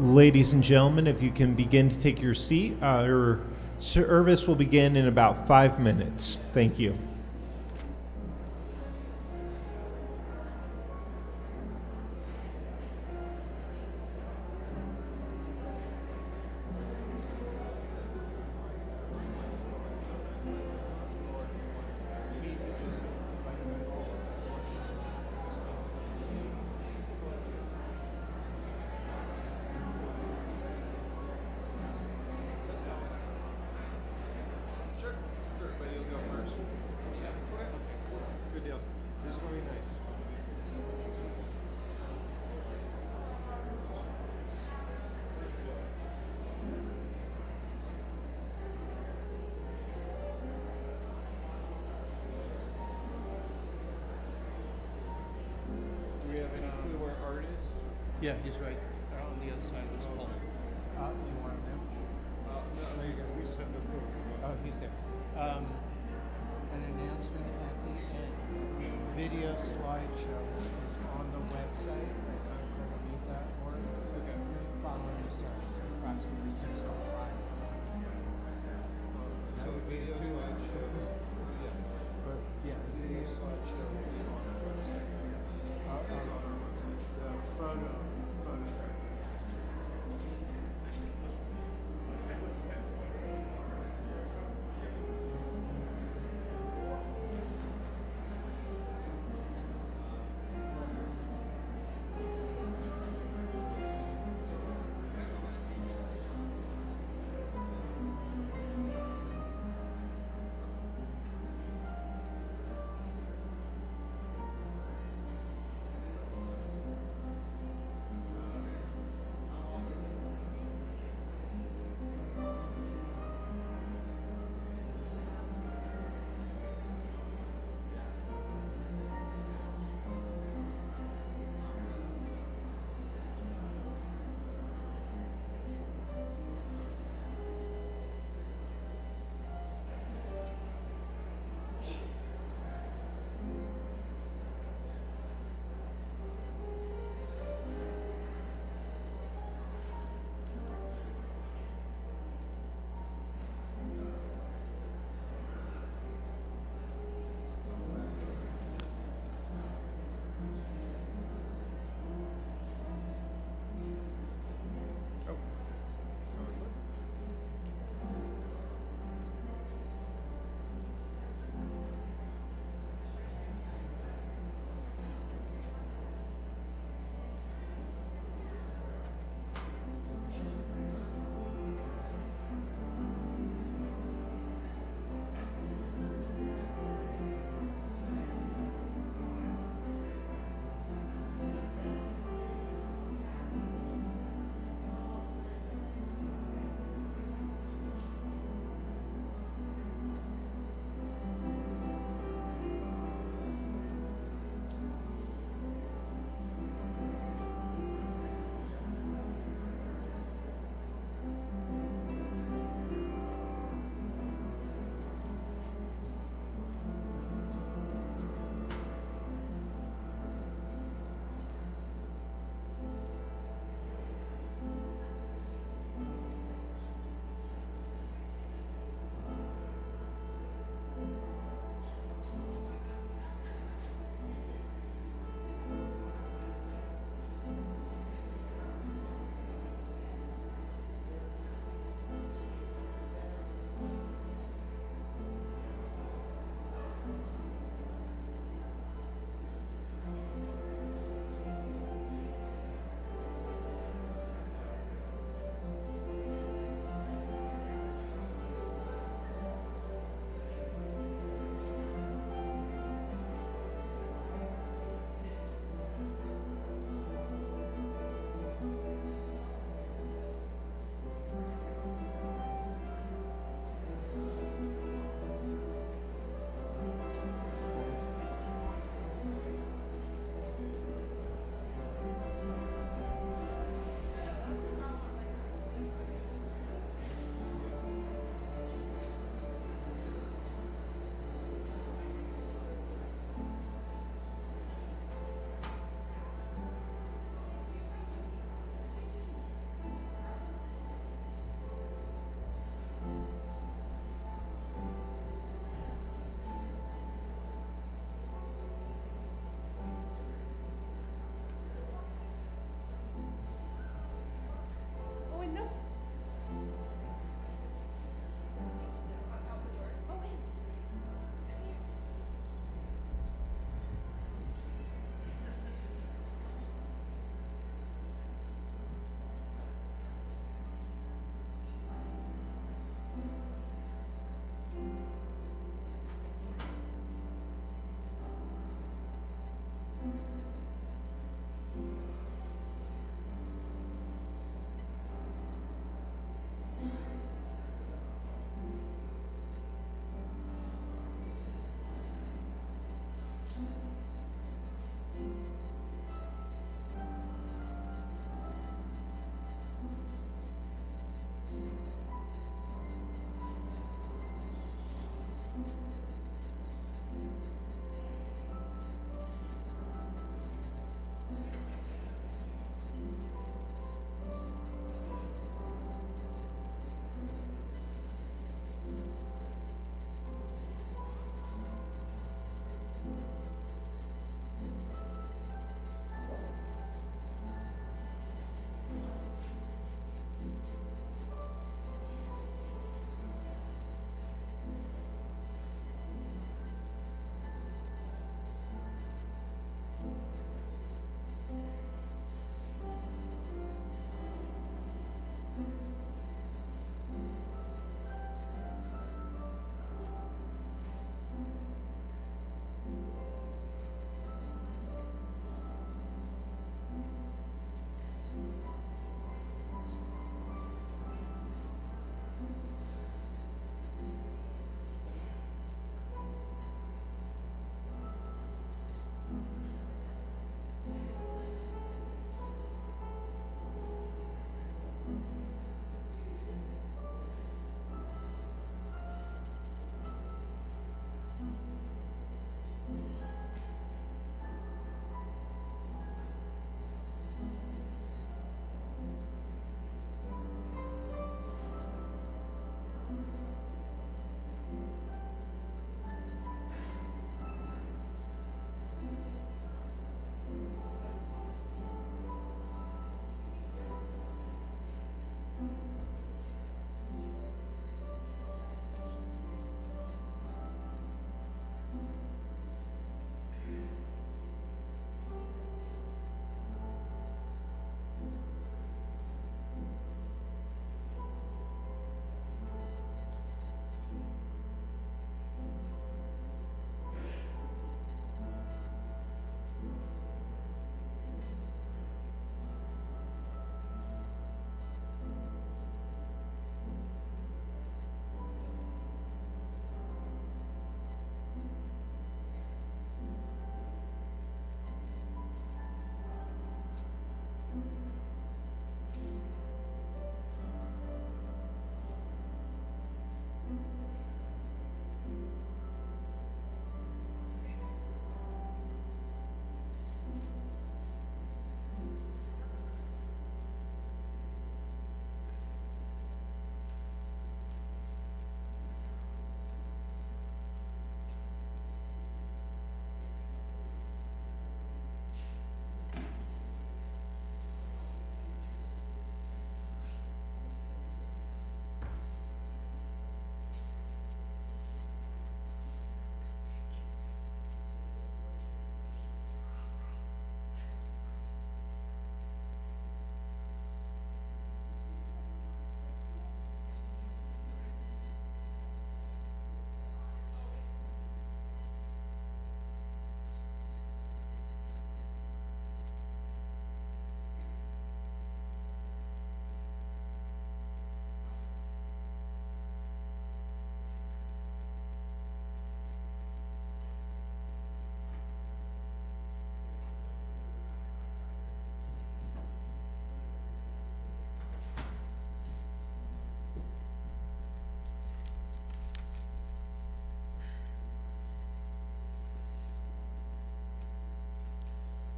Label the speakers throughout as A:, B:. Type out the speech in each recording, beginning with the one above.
A: Ladies and gentlemen, if you can begin to take your seat, your service will begin in about 5 minutes. Thank you.
B: Yeah, he's right on the other side of this pole.
C: You want him?
B: No, there you go. We just have to approve.
C: Oh, he's there. An announcement at the end. The video slideshow is on the website. I kind of need that for it. Okay. Following the service at approximately 6:05.
B: So the video slideshow. Yeah.
C: But yeah, the video slideshow is on our website. It's on our website. The photo.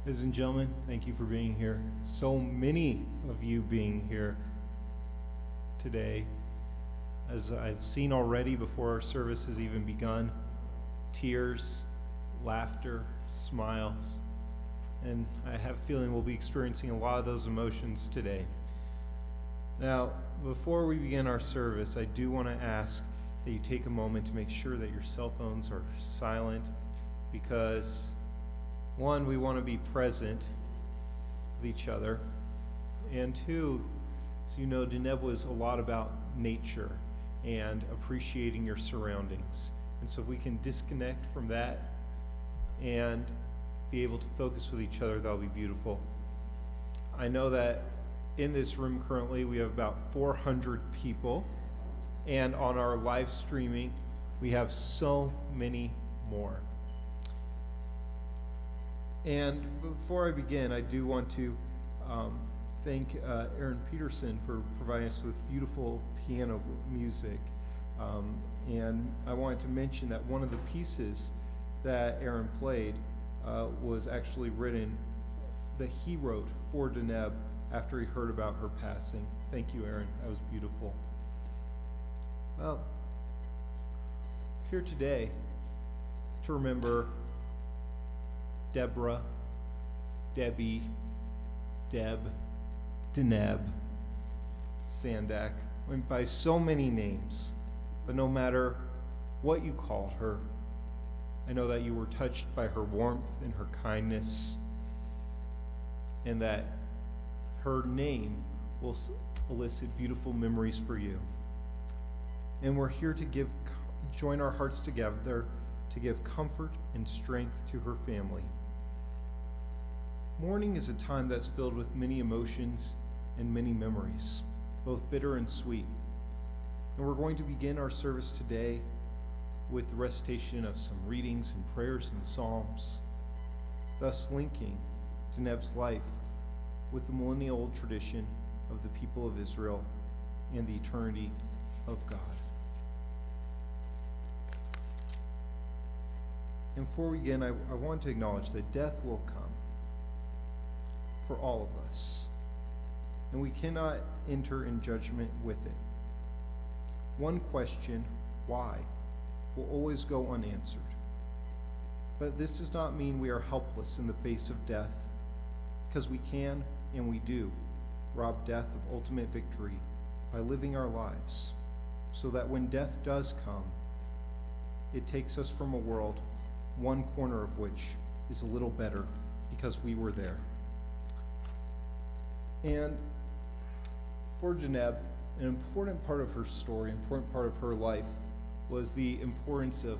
A: Ladies and gentlemen, thank you for being here. So many of you being here today. As I've seen already before our service has even begun, tears, laughter, smiles, and I have a feeling we'll be experiencing a lot of those emotions today. Now, before we begin our service, I do want to ask that you take a moment to make sure that your cell phones are silent, because one, we want to be present with each other, and two, as you know, Deneb was a lot about nature and appreciating your surroundings. And so if we can disconnect from that and be able to focus with each other, that'll be beautiful. I know that in this room currently we have about 400 people, and on our live streaming we have so many more. And before I begin, I do want to thank Aaron Peterson for providing us with beautiful piano music. And I wanted to mention that one of the pieces that Aaron played was actually written, that he wrote for Deneb after he heard about her passing. Thank you, Aaron. That was beautiful. Well, here today to remember Deborah, Debbie, Deb, Deneb, Sandack, went by so many names, but no matter what you called her, I know that you were touched by her warmth and her kindness, and that her name will elicit beautiful memories for you. And we're here to join our hearts together to give comfort and strength to her family. Mourning is a time that's filled with many emotions and many memories, both bitter and sweet. And we're going to begin our service today with the recitation of some readings and prayers and psalms, thus linking Deneb's life with the millennial-old tradition of the people of Israel and the eternity of God. And before we begin, I want to acknowledge that death will come for all of us, and we cannot enter in judgment with it. One question, why, will always go unanswered. But this does not mean we are helpless in the face of death, because we can, and we do, rob death of ultimate victory by living our lives, so that when death does come, it takes us from a world, one corner of which is a little better because we were there. And for Deneb, an important part of her story, an important part of her life, was the importance of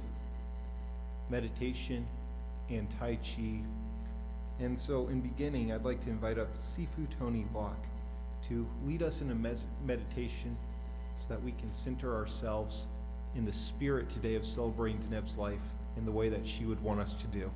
A: meditation and Tai Chi. And so in beginning, I'd like to invite up Sifu Tony Locke to lead us in a meditation so that we can center ourselves in the spirit today of celebrating Deneb's life in the way that she would want us to do.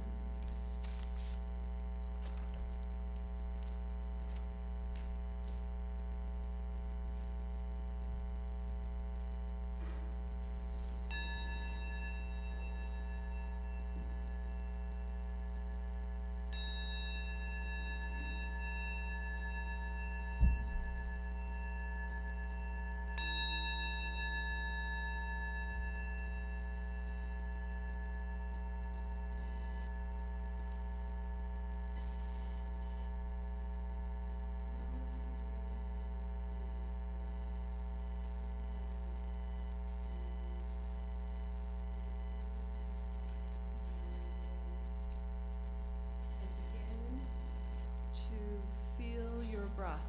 D: Breath.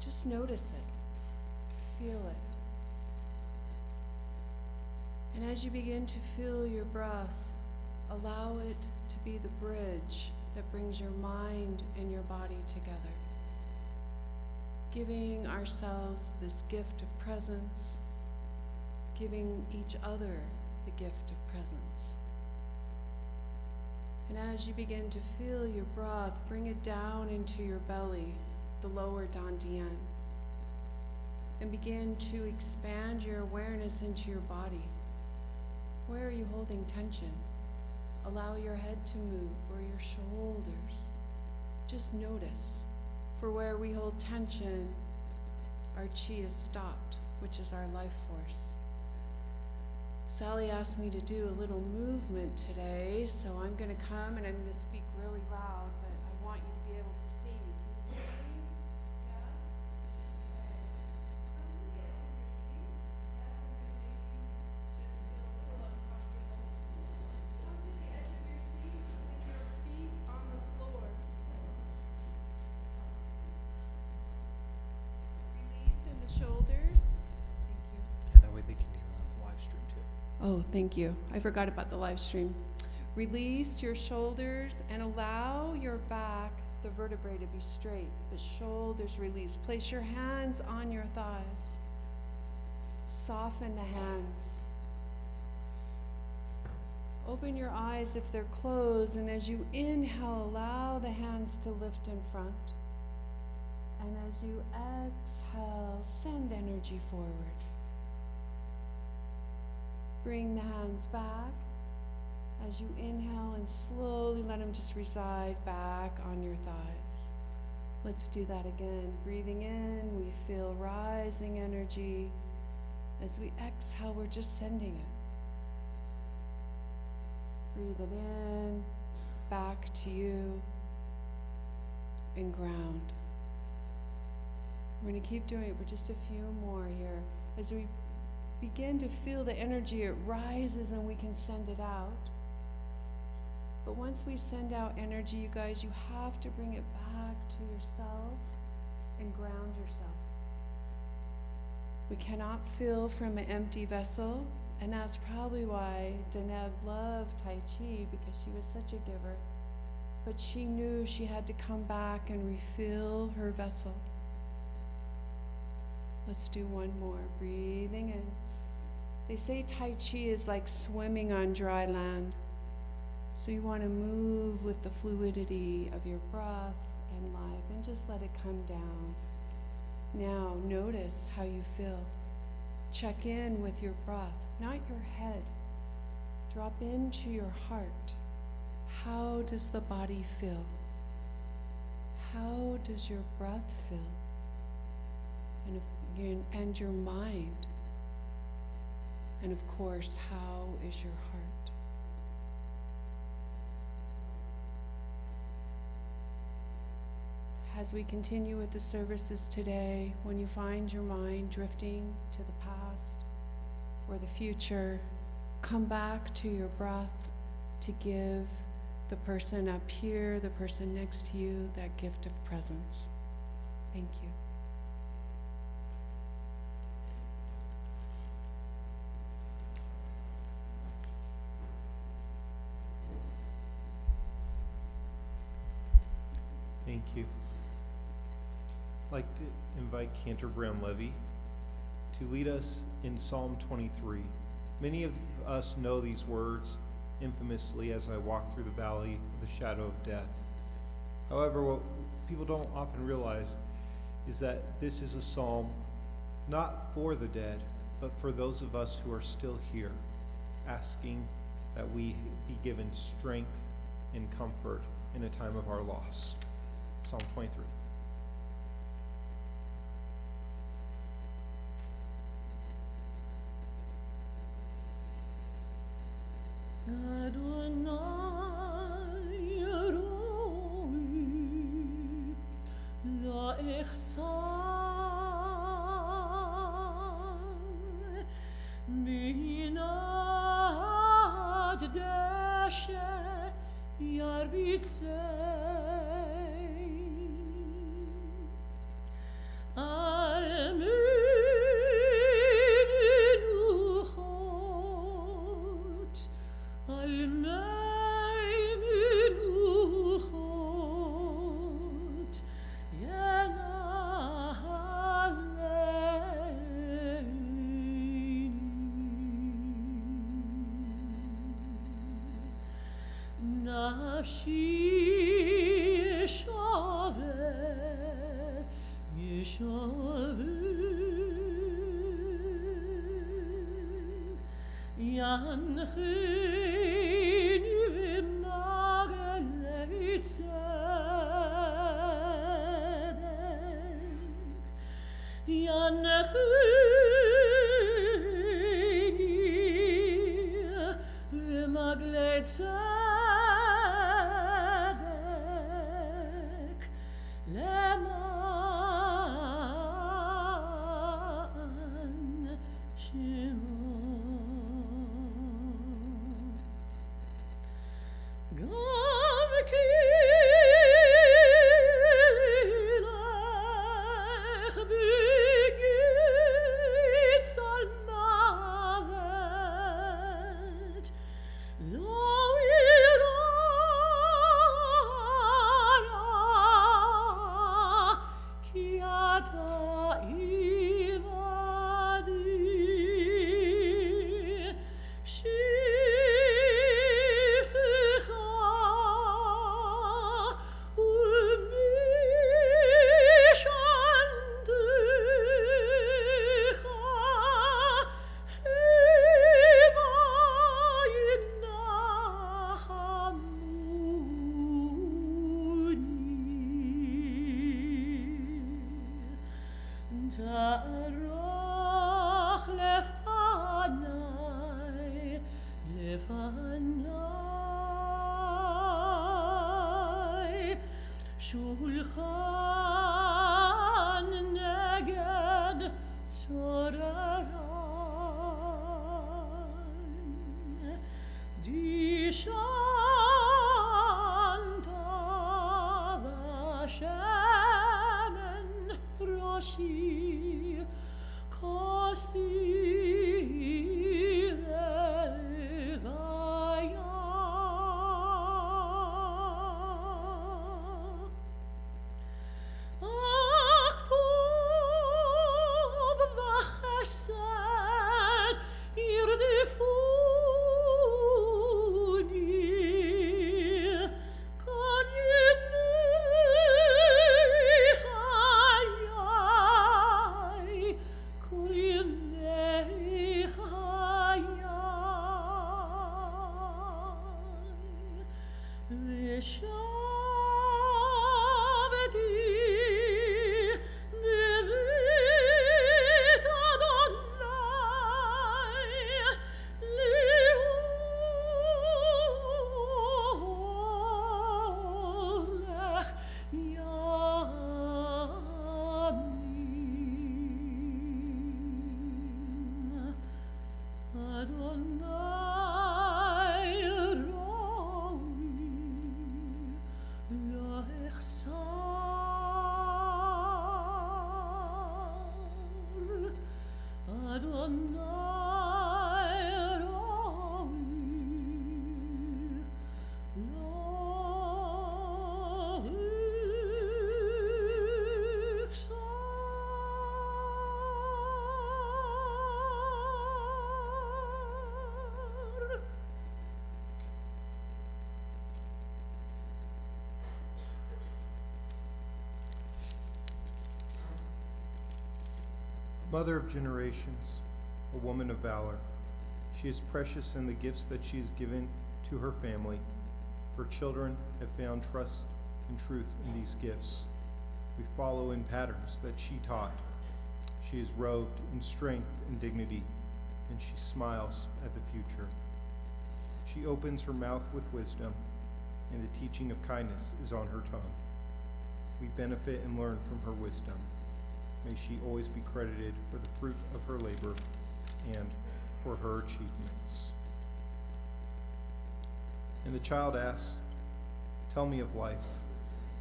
D: Just notice it, feel it. And as you begin to feel your breath, allow it to be the bridge that brings your mind and your body together. Giving ourselves this gift of presence, giving each other the gift of presence. And as you begin to feel your breath, bring it down into your belly, the lower dantian, and begin to expand your awareness into your body. Where are you holding tension? allow your head to move or your shoulders. Just notice. For where we hold tension, our chi is stopped, which is our life force. Sally asked me to do a little movement today, so I'm going to come and I'm going to speak really loud, but I want you to be able to see me. Can you hear me? Yeah? Okay. Come to the edge of your seat. Yes, I'm going to make you just feel a little uncomfortable. Come to the edge of your seat with your feet on the floor. Release in the shoulders. Thank you.
B: Yeah, that way they can hear on the live stream too.
D: Oh, thank you. I forgot about the live stream. Release your shoulders and allow your back, the vertebrae, to be straight, but shoulders release. Place your hands on your thighs. Soften the hands. Open your eyes if they're closed, and as you inhale, allow the hands to lift in front. And as you exhale, send energy forward. Bring the hands back as you inhale and slowly let them just reside back on your thighs. Let's do that again. Breathing in, we feel rising energy. As we exhale, we're just sending it. Breathe it in, back to you, and ground. We're going to keep doing it for just a few more here. As we begin to feel the energy, it rises and we can send it out. But once we send out energy, you guys, you have to bring it back to yourself and ground yourself. We cannot fill from an empty vessel, and that's probably why Deneb loved Tai Chi, because she was such a giver. But she knew she had to come back and refill her vessel. Let's do one more. Breathing in. They say Tai Chi is like swimming on dry land. So you want to move with the fluidity of your breath and life and just let it come down. Now notice how you feel. Check in with your breath, not your head. Drop into your heart. How does the body feel? How does your breath feel? And your mind? And of course, how is your heart? As we continue with the services today, when you find your mind drifting to the past or the future, come back to your breath to give the person up here, the person next to you, that gift of presence. Thank you.
A: Thank you. I'd like to invite Cantor Brown Levy to lead us in Psalm 23. Many of us know these words infamously as I walk through the valley of the shadow of death. However, what people don't often realize is that this is a psalm not for the dead, but for those of us who are still here, asking that we be given strength and comfort in a time of our loss. Psalm 23.
E: רגלי צדק למען שמו. גם כי לך בגיץ על מוות, לא יראה, כי אתה עמדי. שבטך ומשענתך המה ינחמוני. תערוך לפניי, לפניי, שולחן נגד צוררן. דשנת בשמן ראשי, כוסי רוויה. אך טוב וחסד ירדפוני, כאן ימי חיי, כל ימי חיי. ושבתי בבית אדוני להולך ימים. אדוני ראוי לאחסר. אדוני ראוי לאחסר.
A: Mother of generations, a woman of valor. She is precious in the gifts that she has given to her family. Her children have found trust and truth in these gifts. We follow in patterns that she taught. She is robed in strength and dignity, and she smiles at the future. She opens her mouth with wisdom, and the teaching of kindness is on her tongue. We benefit and learn from her wisdom. May she always be credited for the fruit of her labor and for her achievements. And the child asked, "Tell me of life."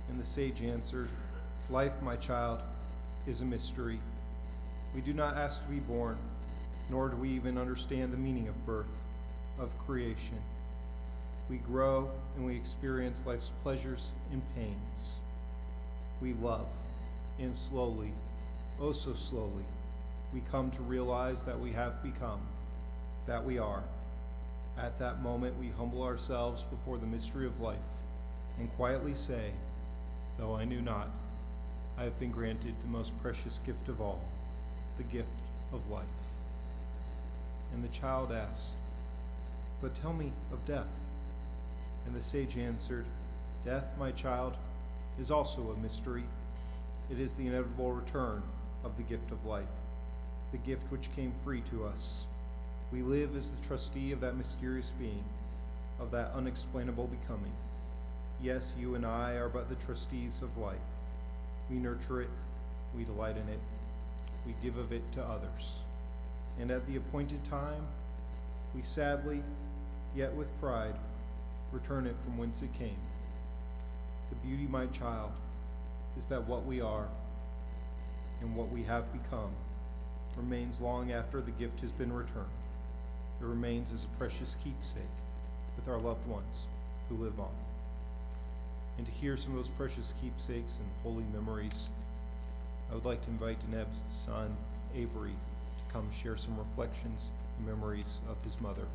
A: And the sage answered, "Life, my child, is a mystery. We do not ask to be born, nor do we even understand the meaning of birth, of creation. We grow and we experience life's pleasures and pains. We love, and slowly, oh so slowly, we come to realize that we have become, that we are. At that moment, we humble ourselves before the mystery of life and quietly say, though I knew not, I have been granted the most precious gift of all, the gift of life." And the child asked, "But tell me of death." And the sage answered, "Death, my child, is also a mystery. It is the inevitable return of the gift of life, the gift which came free to us. We live as the trustee of that mysterious being, of that unexplainable becoming. Yes, you and I are but the trustees of life. We nurture it, we delight in it, we give of it to others. And at the appointed time, we sadly, yet with pride, return it from whence it came. The beauty, my child, is that what we are and what we have become remains long after the gift has been returned. It remains as a precious keepsake with our loved ones who live on. And to hear some of those precious keepsakes and holy memories, I would like to invite Deneb's son, Avery, to come share some reflections and memories of his mother.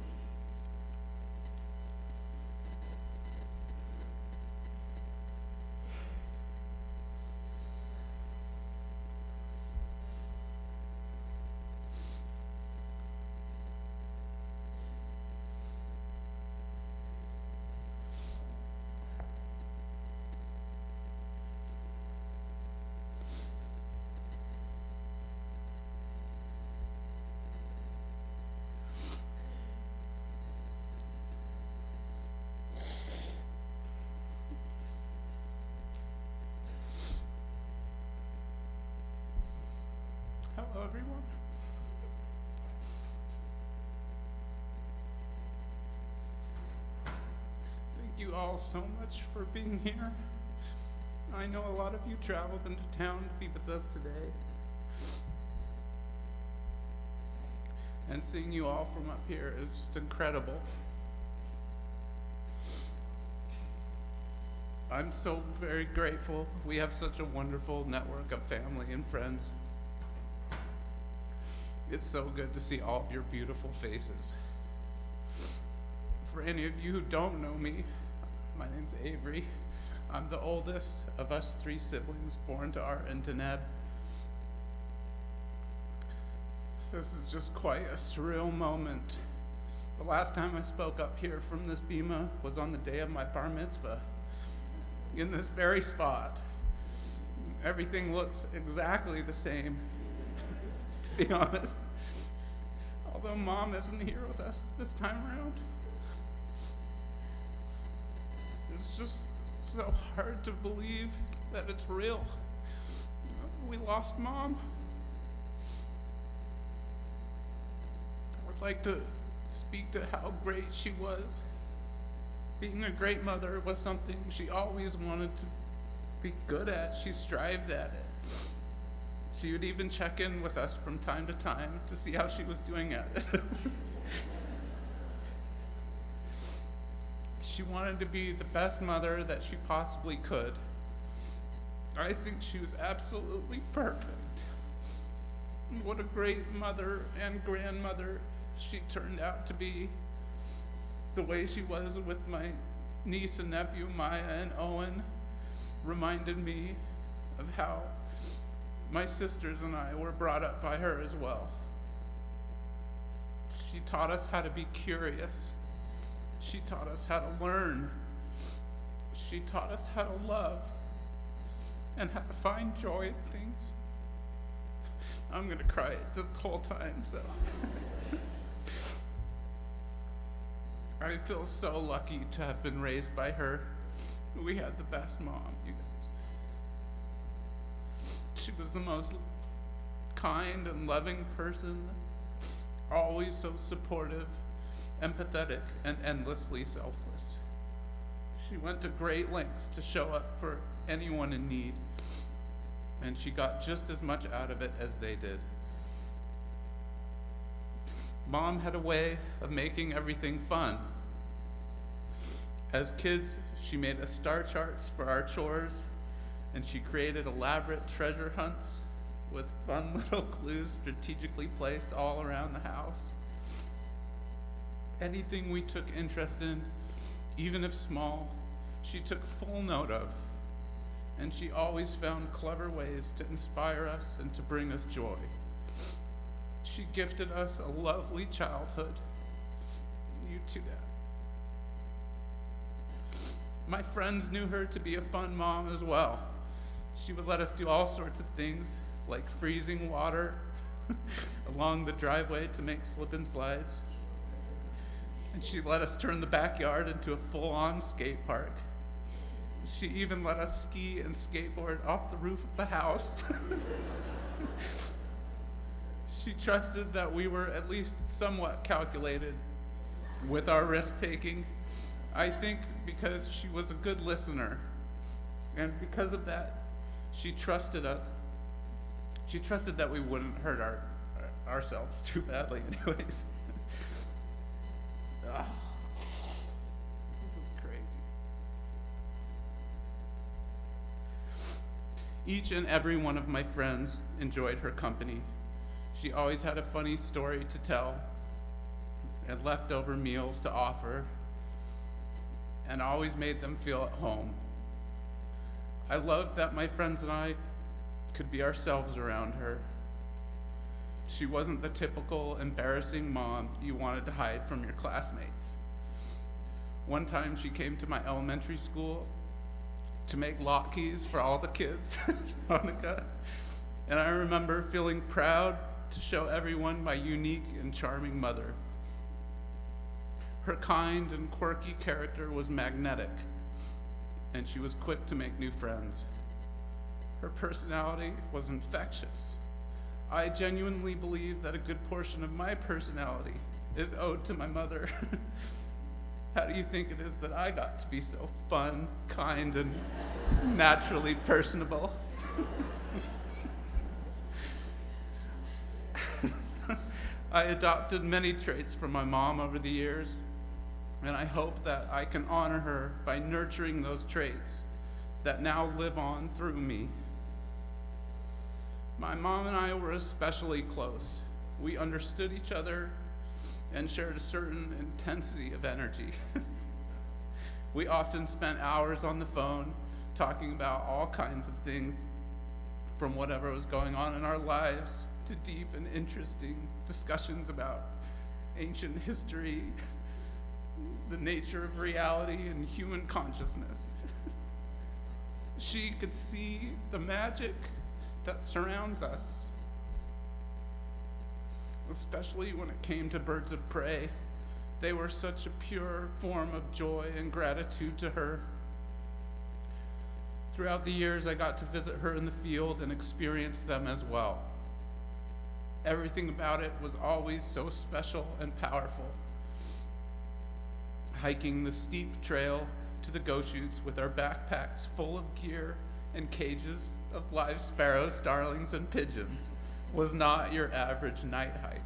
F: Hello, everyone. Thank you all so much for being here. I know a lot of you traveled into town to be with us today. And seeing you all from up here is just incredible. I'm so very grateful. We have such a wonderful network of family and friends. It's so good to see all of your beautiful faces. For any of you who don't know me, my name's Avery. I'm the oldest of us 3 siblings born to Art and Deneb. This is just quite a surreal moment. The last time I spoke up here from this bima was on the day of my bar mitzvah, in this very spot. Everything looks exactly the same, to be honest. Although Mom isn't here with us this time around. It's just so hard to believe that it's real. We lost Mom. I would like to speak to how great she was. Being a great mother was something she always wanted to be good at. She strived at it. She would even check in with us from time to time to see how she was doing at it. She wanted to be the best mother that she possibly could. I think she was absolutely perfect. What a great mother and grandmother she turned out to be. The way she was with my niece and nephew, Maya and Owen, reminded me of how my sisters and I were brought up by her as well. She taught us how to be curious. She taught us how to learn. She taught us how to love and how to find joy in things. I'm gonna cry the whole time, so. I feel so lucky to have been raised by her. We had the best mom, you guys. She was the most kind and loving person, always so supportive, empathetic, and endlessly selfless. She went to great lengths to show up for anyone in need, and she got just as much out of it as they did. Mom had a way of making everything fun. As kids, she made us star charts for our chores, and she created elaborate treasure hunts with fun little clues strategically placed all around the house. Anything we took interest in, even if small, she took full note of, and she always found clever ways to inspire us and to bring us joy. She gifted us a lovely childhood. You too, Dad. My friends knew her to be a fun mom as well. She would let us do all sorts of things, like freezing water along the driveway to make slip and slides. And she let us turn the backyard into a full-on skate park. She even let us ski and skateboard off the roof of the house. She trusted that we were at least somewhat calculated with our risk-taking. I think because she was a good listener. And because of that, she trusted us. She trusted that we wouldn't hurt ourselves too badly anyways. Ah, this is crazy. Each and every one of my friends enjoyed her company. She always had a funny story to tell and leftover meals to offer, and always made them feel at home. I loved that my friends and I could be ourselves around her. She wasn't the typical embarrassing mom you wanted to hide from your classmates. One time she came to my elementary school to make lock keys for all the kids, Hanukkah, and I remember feeling proud to show everyone my unique and charming mother. Her kind and quirky character was magnetic, and she was quick to make new friends. Her personality was infectious. I genuinely believe that a good portion of my personality is owed to my mother. How do you think it is that I got to be so fun, kind, and naturally personable? I adopted many traits from my mom over the years, and I hope that I can honor her by nurturing those traits that now live on through me. My mom and I were especially close. We understood each other and shared a certain intensity of energy. We often spent hours on the phone talking about all kinds of things, from whatever was going on in our lives to deep and interesting discussions about ancient history, the nature of reality, and human consciousness. She could see the magic that surrounds us, especially when it came to birds of prey. They were such a pure form of joy and gratitude to her. Throughout the years, I got to visit her in the field and experience them as well. Everything about it was always so special and powerful. Hiking the steep trail to the goat chutes with our backpacks full of gear and cages of live sparrows, starlings, and pigeons was not your average night hike.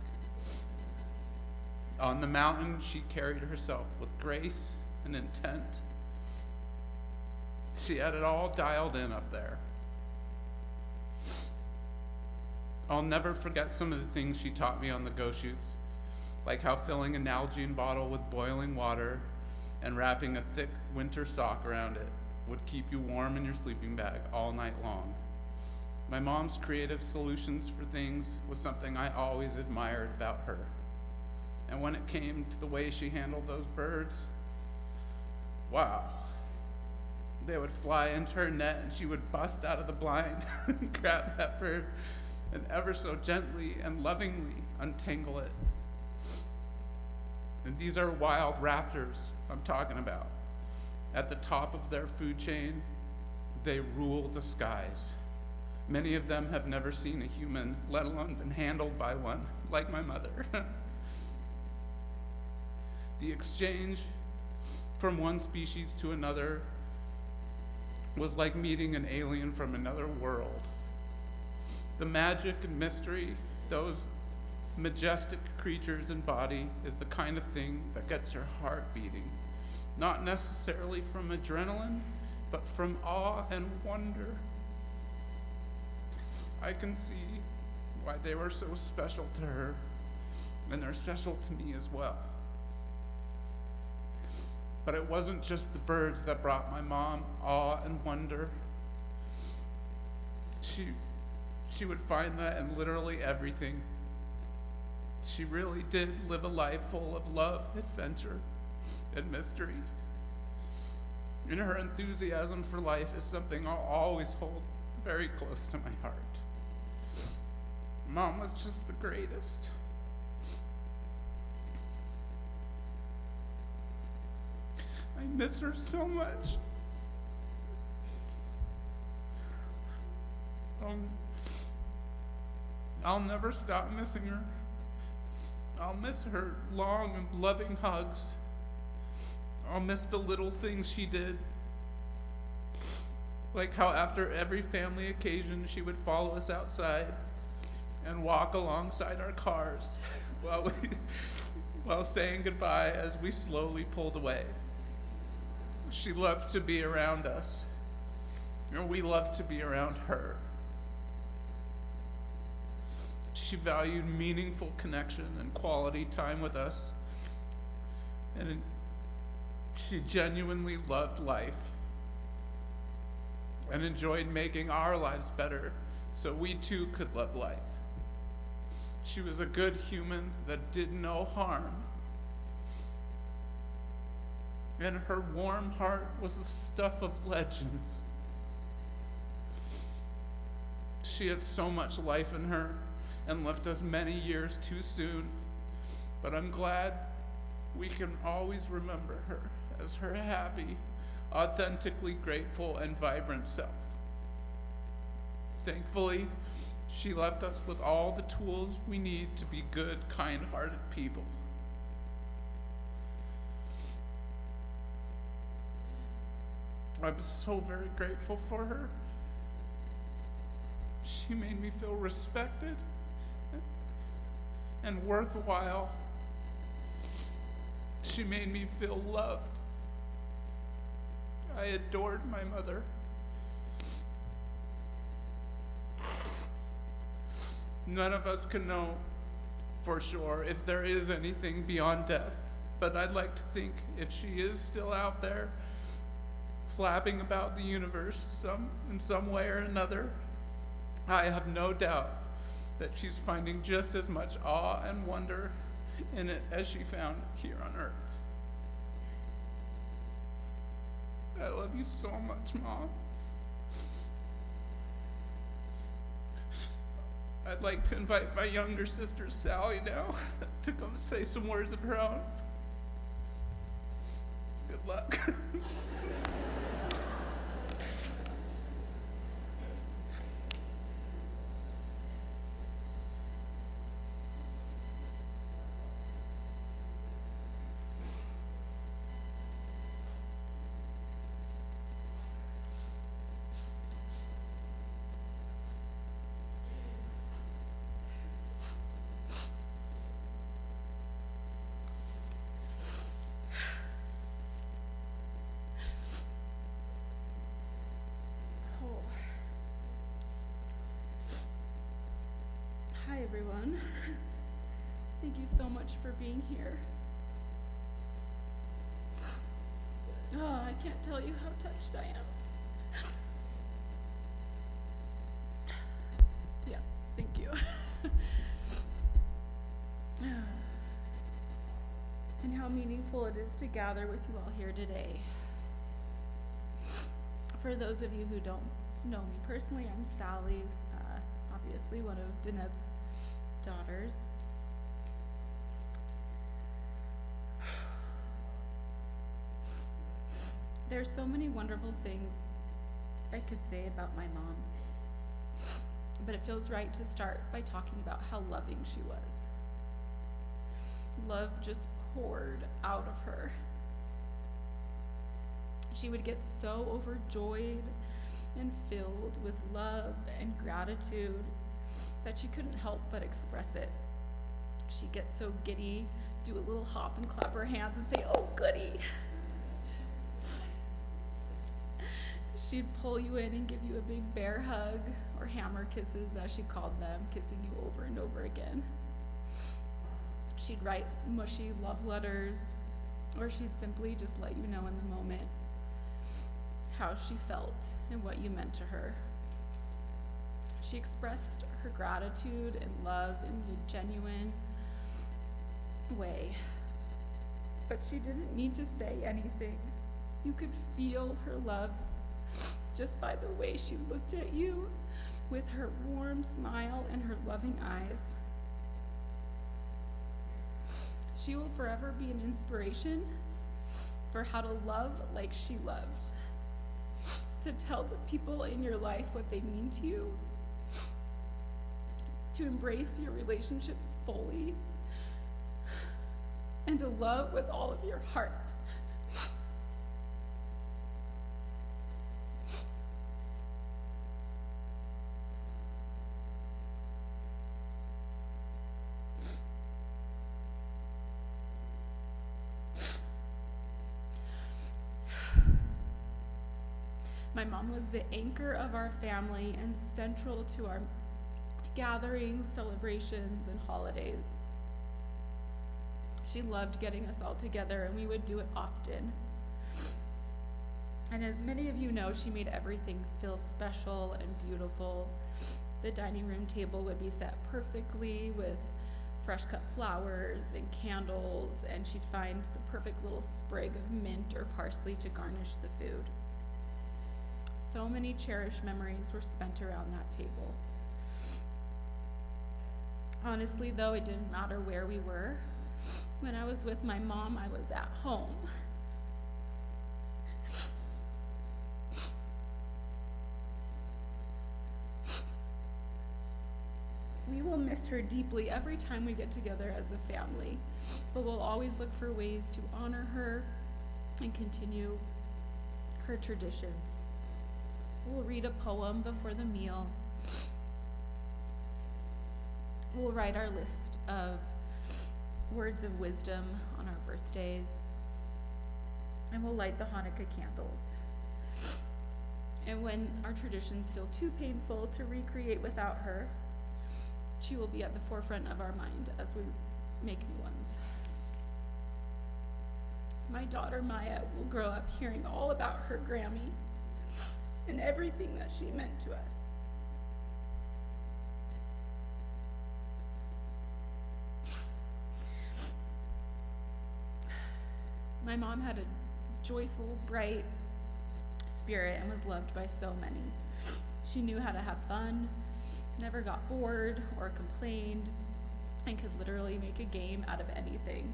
F: On the mountain, she carried herself with grace and intent. She had it all dialed in up there. I'll never forget some of the things she taught me on the go shoots, like how filling a Nalgene bottle with boiling water and wrapping a thick winter sock around it would keep you warm in your sleeping bag all night long. My mom's creative solutions for things was something I always admired about her. And when it came to the way she handled those birds, wow. They would fly into her net and she would bust out of the blind and grab that bird and ever so gently and lovingly untangle it. And these are wild raptors I'm talking about. At the top of their food chain, they rule the skies. Many of them have never seen a human, let alone been handled by one, like my mother. The exchange from one species to another was like meeting an alien from another world. The magic and mystery those majestic creatures embody is the kind of thing that gets your heart beating, not necessarily from adrenaline, but from awe and wonder. I can see why they were so special to her, and they're special to me as well. But it wasn't just the birds that brought my mom awe and wonder. She would find that in literally everything. She really did live a life full of love, adventure, and mystery. And her enthusiasm for life is something I'll always hold very close to my heart. Mom was just the greatest. miss her so much. I'll never stop missing her. I'll miss her long and loving hugs. I'll miss the little things she did. Like how after every family occasion she would follow us outside and walk alongside our cars while saying goodbye as we slowly pulled away. She loved to be around us, and we loved to be around her. She valued meaningful connection and quality time with us, and she genuinely loved life and enjoyed making our lives better so we too could love life. She was a good human that did no harm, and her warm heart was the stuff of legends. She had so much life in her and left us many years too soon, but I'm glad we can always remember her as her happy, authentically grateful, and vibrant self. Thankfully, she left us with all the tools we need to be good, kind-hearted people. I'm so very grateful for her. She made me feel respected and worthwhile. She made me feel loved. I adored my mother. None of us can know for sure if there is anything beyond death, but I'd like to think if she is still out there, flapping about the universe in some way or another, I have no doubt that she's finding just as much awe and wonder in it as she found here on earth. I love you so much, Mom. I'd like to invite my younger sister, Sally, now to come say some words of her own. Good luck.
G: Hi, everyone. Thank you so much for being here. Oh, I can't tell you how touched I am. Yeah, thank you. And how meaningful it is to gather with you all here today. For those of you who don't know me personally, I'm Sally, obviously one of Deneb's daughters. There's so many wonderful things I could say about my mom, but it feels right to start by talking about how loving she was. Love just poured out of her. She would get so overjoyed and filled with love and gratitude that she couldn't help but express it. She'd get so giddy, do a little hop and clap her hands and say, "Oh, goody." She'd pull you in and give you a big bear hug, or hammer kisses as she called them, kissing you over and over again. She'd write mushy love letters, or she'd simply just let you know in the moment how she felt and what you meant to her. She expressed her gratitude and love in a genuine way, but she didn't need to say anything. You could feel her love just by the way she looked at you with her warm smile and her loving eyes. She will forever be an inspiration for how to love like she loved, to tell the people in your life what they mean to you, to embrace your relationships fully, and to love with all of your heart. My mom was the anchor of our family and central to our gatherings, celebrations, and holidays. She loved getting us all together, and we would do it often. And as many of you know, she made everything feel special and beautiful. The dining room table would be set perfectly with fresh cut flowers and candles, and she'd find the perfect little sprig of mint or parsley to garnish the food. So many cherished memories were spent around that table. Honestly, though, it didn't matter where we were. When I was with my mom, I was at home. We will miss her deeply every time we get together as a family, but we'll always look for ways to honor her and continue her traditions. We'll read a poem before the meal. We'll write our list of words of wisdom on our birthdays. And we'll light the Hanukkah candles. And when our traditions feel too painful to recreate without her, she will be at the forefront of our mind as we make new ones. My daughter Maya will grow up hearing all about her Grammy and everything that she meant to us. My mom had a joyful, bright spirit and was loved by so many. She knew how to have fun, never got bored or complained, and could literally make a game out of anything.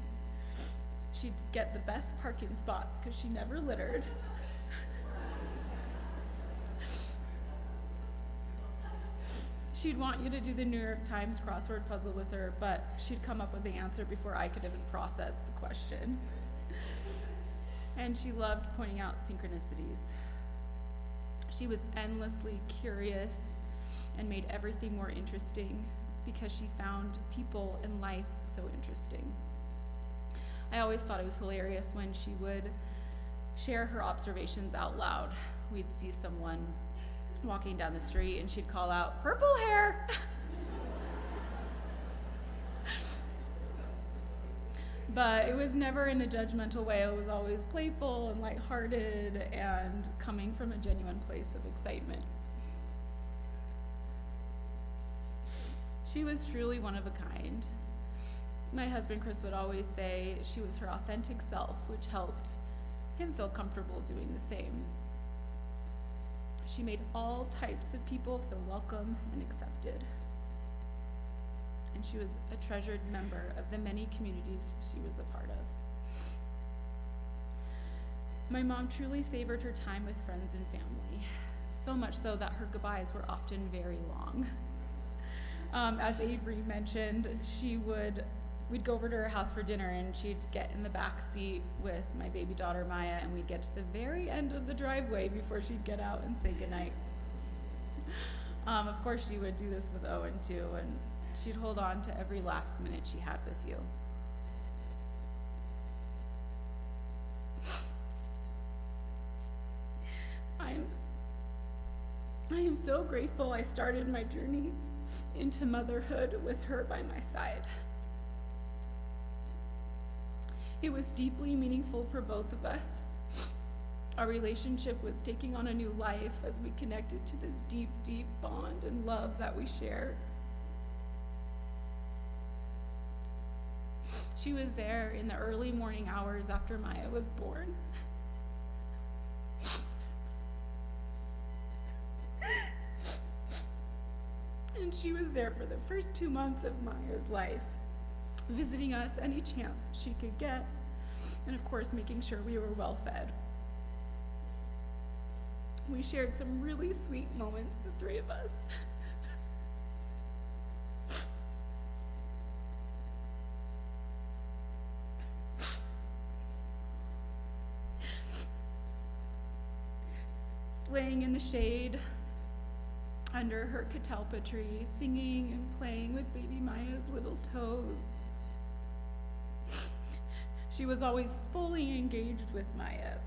G: She'd get the best parking spots because she never littered. She'd want you to do the New York Times crossword puzzle with her, but she'd come up with the answer before I could even process the question. And she loved pointing out synchronicities. She was endlessly curious and made everything more interesting because she found people in life so interesting. I always thought it was hilarious when she would share her observations out loud. We'd see someone walking down the street and she'd call out, "Purple hair!" But it was never in a judgmental way. It was always playful and lighthearted and coming from a genuine place of excitement. She was truly one of a kind. My husband Chris would always say she was her authentic self, which helped him feel comfortable doing the same. She made all types of people feel welcome and accepted. And she was a treasured member of the many communities she was a part of. My mom truly savored her time with friends and family, so much so that her goodbyes were often very long. As Avery mentioned, we'd go over to her house for dinner and she'd get in the back seat with my baby daughter Maya, and we'd get to the very end of the driveway before she'd get out and say goodnight. Of course, she would do this with Owen too, and she'd hold on to every last minute she had with you. I am so grateful I started my journey into motherhood with her by my side. It was deeply meaningful for both of us. Our relationship was taking on a new life as we connected to this deep, deep bond and love that we shared. She was there in the early morning hours after Maya was born. And she was there for the first 2 months of Maya's life, visiting us any chance she could get, and of course, making sure we were well fed. We shared some really sweet moments, the three of us. Laying in the shade under her catalpa tree, singing and playing with baby Maya's little toes. She was always fully engaged with Maya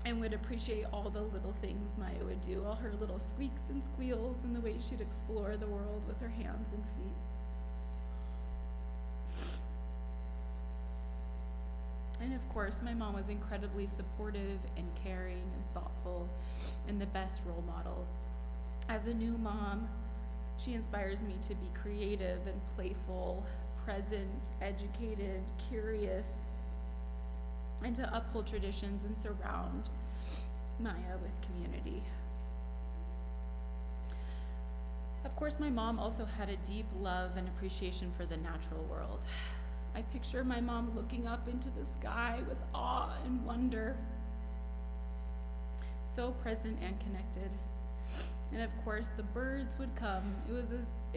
G: and would appreciate all the little things Maya would do, all her little squeaks and squeals, and the way she'd explore the world with her hands and feet. And of course, my mom was incredibly supportive and caring and thoughtful and the best role model. As a new mom, she inspires me to be creative and playful, present, educated, curious, and to uphold traditions and surround Maya with community. Of course, my mom also had a deep love and appreciation for the natural world. I picture my mom looking up into the sky with awe and wonder, so present and connected. And of course, the birds would come. It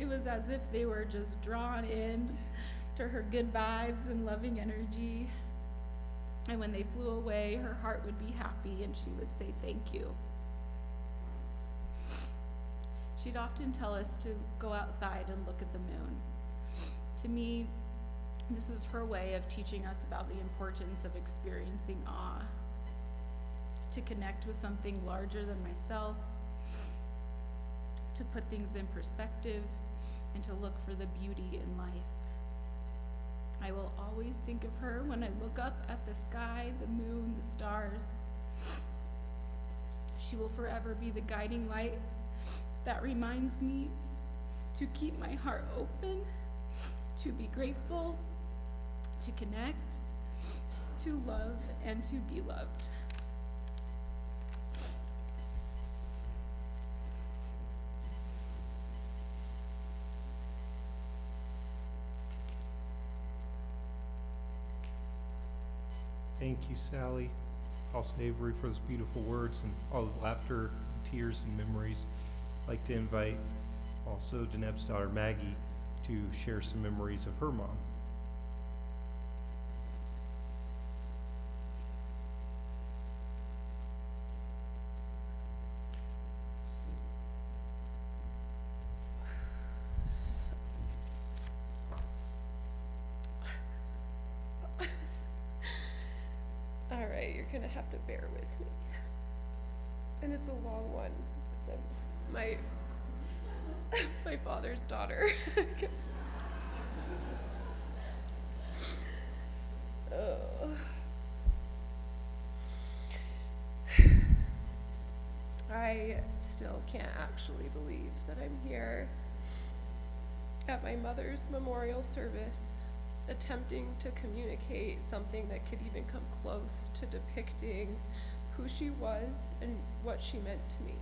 G: was as if they were just drawn in to her good vibes and loving energy. And when they flew away, her heart would be happy and she would say thank you. She'd often tell us to go outside and look at the moon. To me, this was her way of teaching us about the importance of experiencing awe, to connect with something larger than myself, to put things in perspective, and to look for the beauty in life. I will always think of her when I look up at the sky, the moon, the stars. She will forever be the guiding light that reminds me to keep my heart open, to be grateful, to connect, to love, and to be loved.
A: Thank you, Sally. Also, Avery, for those beautiful words and all the laughter, tears, and memories. I'd like to invite also Deneb's daughter, Maggie, to share some memories of her mom.
H: All right, you're gonna have to bear with me. And it's a long one. I'm my father's daughter. Oh. I still can't actually believe that I'm here at my mother's memorial service, attempting to communicate something that could even come close to depicting who she was and what she meant to me.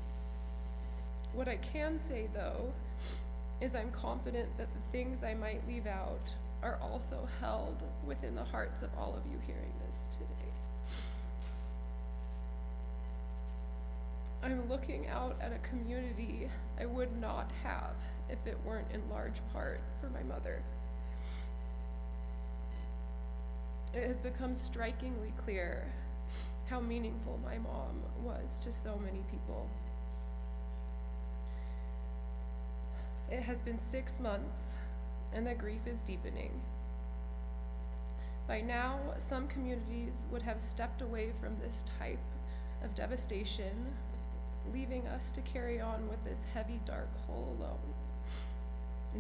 H: What I can say, though, is I'm confident that the things I might leave out are also held within the hearts of all of you hearing this today. I'm looking out at a community I would not have if it weren't in large part for my mother. It has become strikingly clear how meaningful my mom was to so many people. It has been 6 months, and the grief is deepening. By now, some communities would have stepped away from this type of devastation, leaving us to carry on with this heavy, dark hole alone.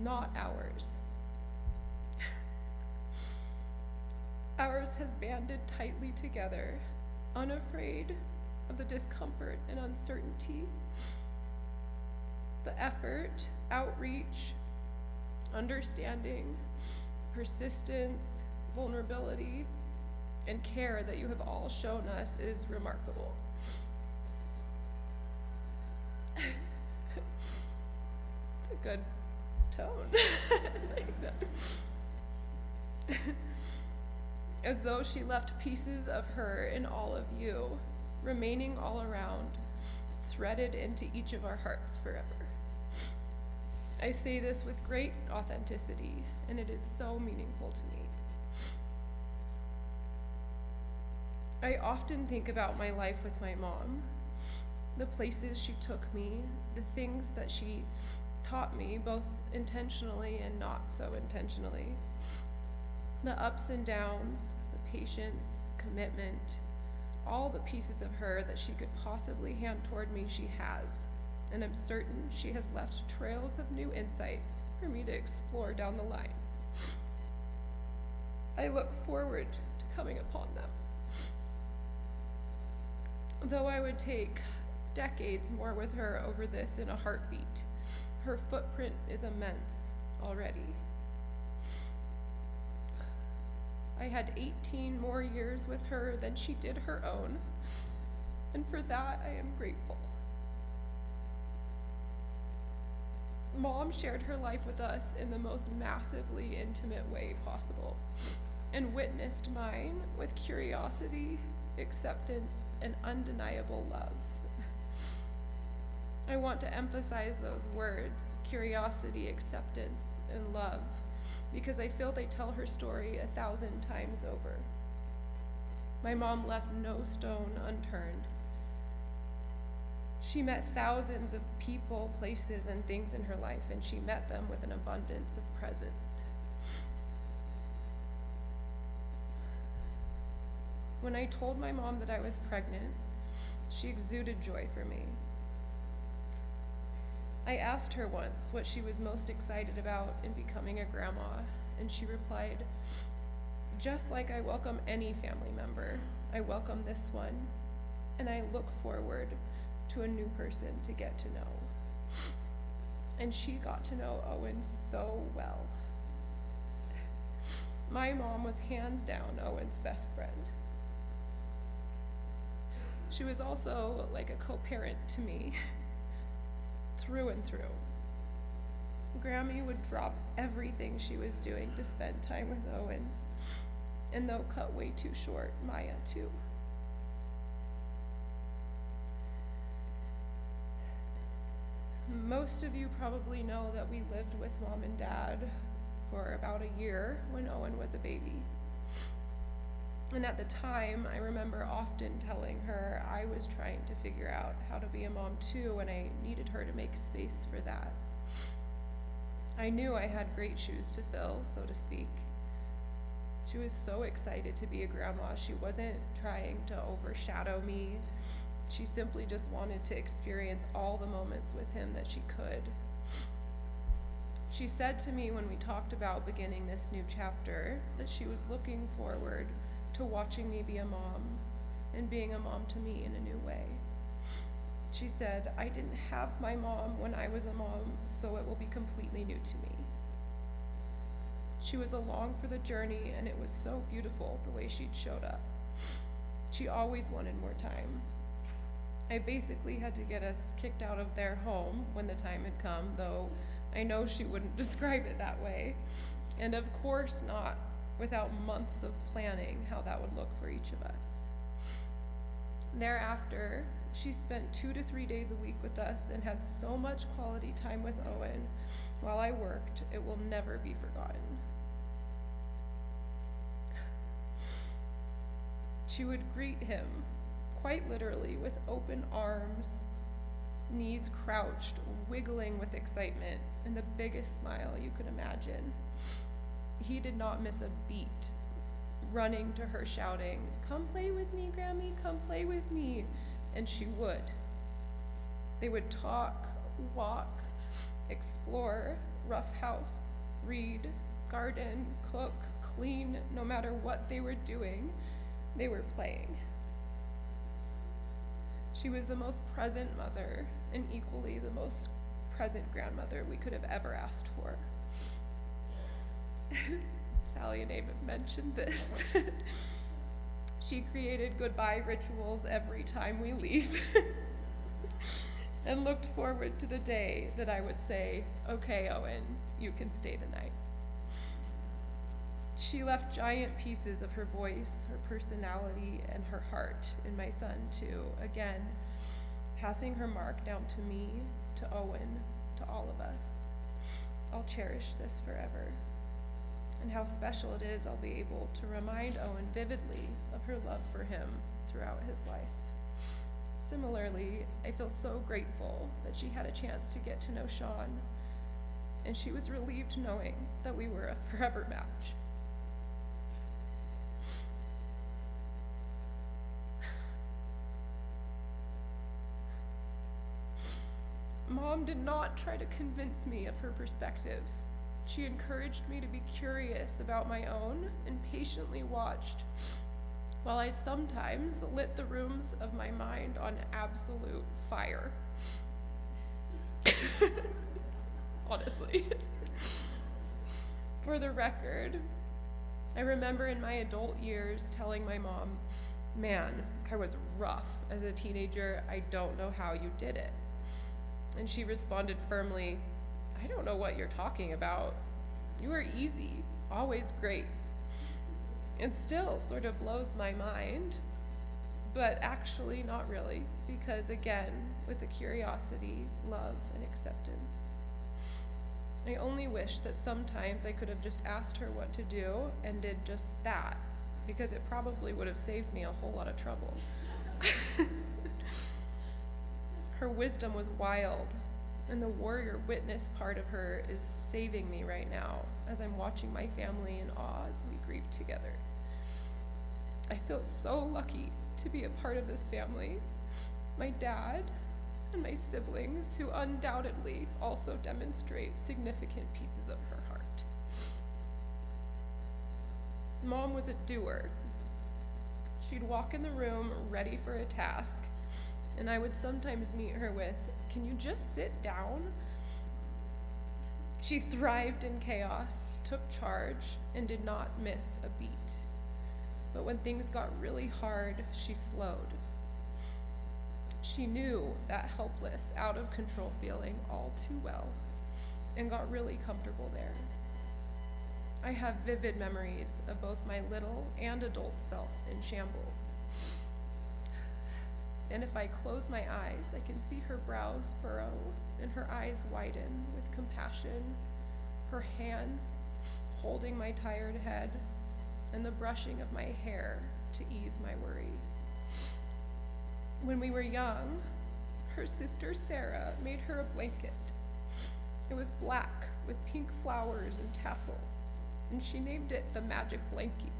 H: Not ours. Ours has banded tightly together, unafraid of the discomfort and uncertainty. The effort, outreach, understanding, persistence, vulnerability, and care that you have all shown us is remarkable. It's a good tone. I like that. as though she left pieces of her in all of you, remaining all around, threaded into each of our hearts forever. I say this with great authenticity, and it is so meaningful to me. I often think about my life with my mom, the places she took me, the things that she taught me, both intentionally and not so intentionally, the ups and downs, the patience, commitment, all the pieces of her that she could possibly hand toward me she has, and I'm certain she has left trails of new insights for me to explore down the line. I look forward to coming upon them. Though I would take decades more with her over this in a heartbeat, her footprint is immense already. I had 18 more years with her than she did her own, and for that I am grateful. Mom shared her life with us in the most massively intimate way possible, and witnessed mine with curiosity, acceptance, and undeniable love. I want to emphasize those words, curiosity, acceptance, and love, because I feel they tell her story 1,000 times over. My mom left no stone unturned. She met thousands of people, places, and things in her life, and she met them with an abundance of presence. When I told my mom that I was pregnant, she exuded joy for me. I asked her once what she was most excited about in becoming a grandma, and she replied, "Just like I welcome any family member, I welcome this one, and I look forward to a new person to get to know." And she got to know Owen so well. My mom was hands down Owen's best friend. She was also like a co-parent to me, through and through. Grammy would drop everything she was doing to spend time with Owen, and though cut way too short, Maya too. Most of you probably know that we lived with Mom and Dad for about a year when Owen was a baby. And at the time, I remember often telling her I was trying to figure out how to be a mom too, and I needed her to make space for that. I knew I had great shoes to fill, so to speak. She was so excited to be a grandma. She wasn't trying to overshadow me. She simply just wanted to experience all the moments with him that she could. She said to me when we talked about beginning this new chapter that she was looking forward to watching me be a mom and being a mom to me in a new way. She said, "I didn't have my mom when I was a mom, so it will be completely new to me." She was along for the journey, and it was so beautiful the way she'd showed up. She always wanted more time. I basically had to get us kicked out of their home when the time had come, though I know she wouldn't describe it that way. And of course not without months of planning how that would look for each of us. Thereafter, she spent 2 to 3 days a week with us and had so much quality time with Owen while I worked, it will never be forgotten. She would greet him, quite literally, with open arms, knees crouched, wiggling with excitement, and the biggest smile you could imagine. He did not miss a beat, running to her shouting, "Come play with me, Grammy, come play with me," and she would. They would talk, walk, explore, roughhouse, read, garden, cook, clean. No matter what they were doing, they were playing. She was the most present mother and equally the most present grandmother we could have ever asked for. Sally and Abe have mentioned this. She created goodbye rituals every time we leave and looked forward to the day that I would say, "Okay, Owen, you can stay the night." She left giant pieces of her voice, her personality, and her heart in my son too, again, passing her mark down to me, to Owen, to all of us. I'll cherish this forever. And how special it is I'll be able to remind Owen vividly of her love for him throughout his life. Similarly, I feel so grateful that she had a chance to get to know Sean, and she was relieved knowing that we were a forever match. Mom did not try to convince me of her perspectives. She encouraged me to be curious about my own and patiently watched while I sometimes lit the rooms of my mind on absolute fire. Honestly. For the record, I remember in my adult years telling my mom, "Man, I was rough as a teenager. I don't know how you did it." And she responded firmly, "I don't know what you're talking about. You were easy, always great." And still sort of blows my mind, but actually not really, because again, with the curiosity, love, and acceptance. I only wish that sometimes I could have just asked her what to do and did just that, because it probably would have saved me a whole lot of trouble. Her wisdom was wild, and the warrior witness part of her is saving me right now as I'm watching my family in awe as we grieve together. I feel so lucky to be a part of this family, my dad and my siblings, who undoubtedly also demonstrate significant pieces of her heart. Mom was a doer. She'd walk in the room ready for a task, and I would sometimes meet her with, "Can you just sit down?" She thrived in chaos, took charge, and did not miss a beat. But when things got really hard, she slowed. She knew that helpless, out of control feeling all too well, and got really comfortable there. I have vivid memories of both my little and adult self in shambles. And if I close my eyes, I can see her brows furrow and her eyes widen with compassion, her hands holding my tired head, and the brushing of my hair to ease my worry. When we were young, her sister Sarah made her a blanket. It was black with pink flowers and tassels, and she named it the Magic Blankie.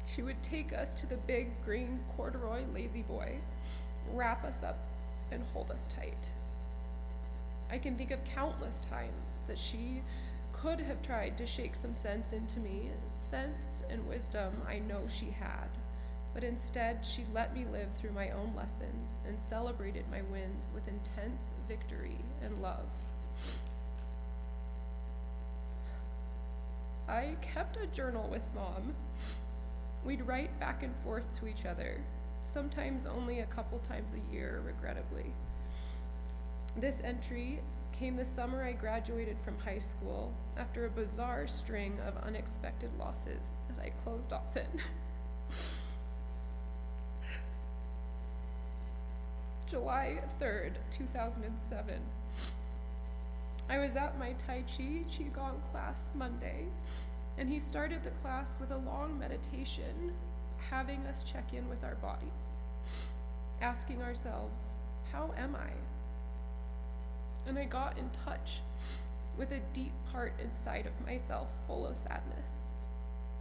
H: She would take us to the big green corduroy lazy boy, wrap us up, and hold us tight. I can think of countless times that she could have tried to shake some sense into me, sense and wisdom I know she had, but instead she let me live through my own lessons and celebrated my wins with intense victory and love. I kept a journal with Mom. We'd write back and forth to each other, sometimes only a couple times a year, regrettably. This entry came the summer I graduated from high school after a bizarre string of unexpected losses that I closed often. July 3rd, 2007. I was at my Tai Chi Qigong class Monday, and he started the class with a long meditation, having us check in with our bodies, asking ourselves, how am I? And I got in touch with a deep part inside of myself full of sadness.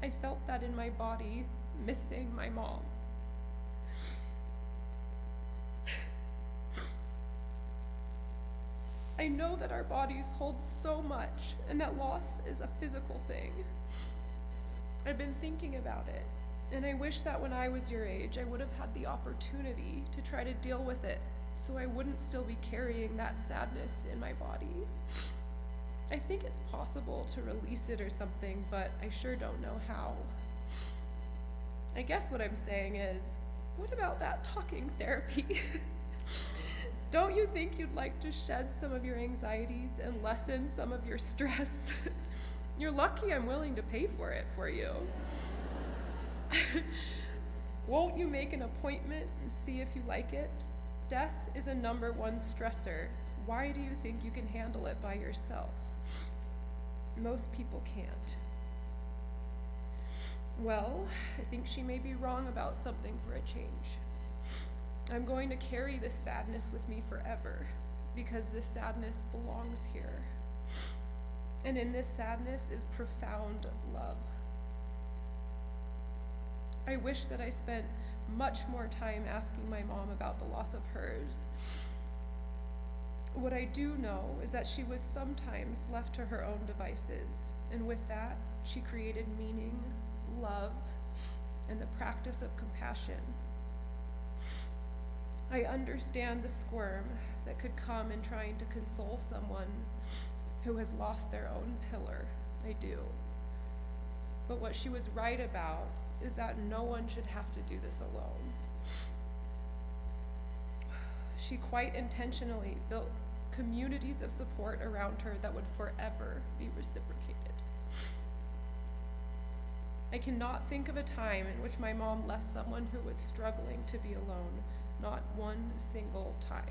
H: I felt that in my body, missing my mom. I know that our bodies hold so much, and that loss is a physical thing. I've been thinking about it, and I wish that when I was your age, I would have had the opportunity to try to deal with it, so I wouldn't still be carrying that sadness in my body. I think it's possible to release it or something, but I sure don't know how. I guess what I'm saying is, what about that talking therapy? Don't you think you'd like to shed some of your anxieties and lessen some of your stress? You're lucky I'm willing to pay for it for you. Won't you make an appointment and see if you like it? Death is a number one stressor. Why do you think you can handle it by yourself? Most people can't. Well, I think she may be wrong about something for a change. I'm going to carry this sadness with me forever, because this sadness belongs here. And in this sadness is profound love. I wish that I spent much more time asking my mom about the loss of hers. What I do know is that she was sometimes left to her own devices, and with that, she created meaning, love, and the practice of compassion. I understand the squirm that could come in trying to console someone who has lost their own pillar. I do. But what she was right about is that no one should have to do this alone. She quite intentionally built communities of support around her that would forever be reciprocated. I cannot think of a time in which my mom left someone who was struggling to be alone, not one single time.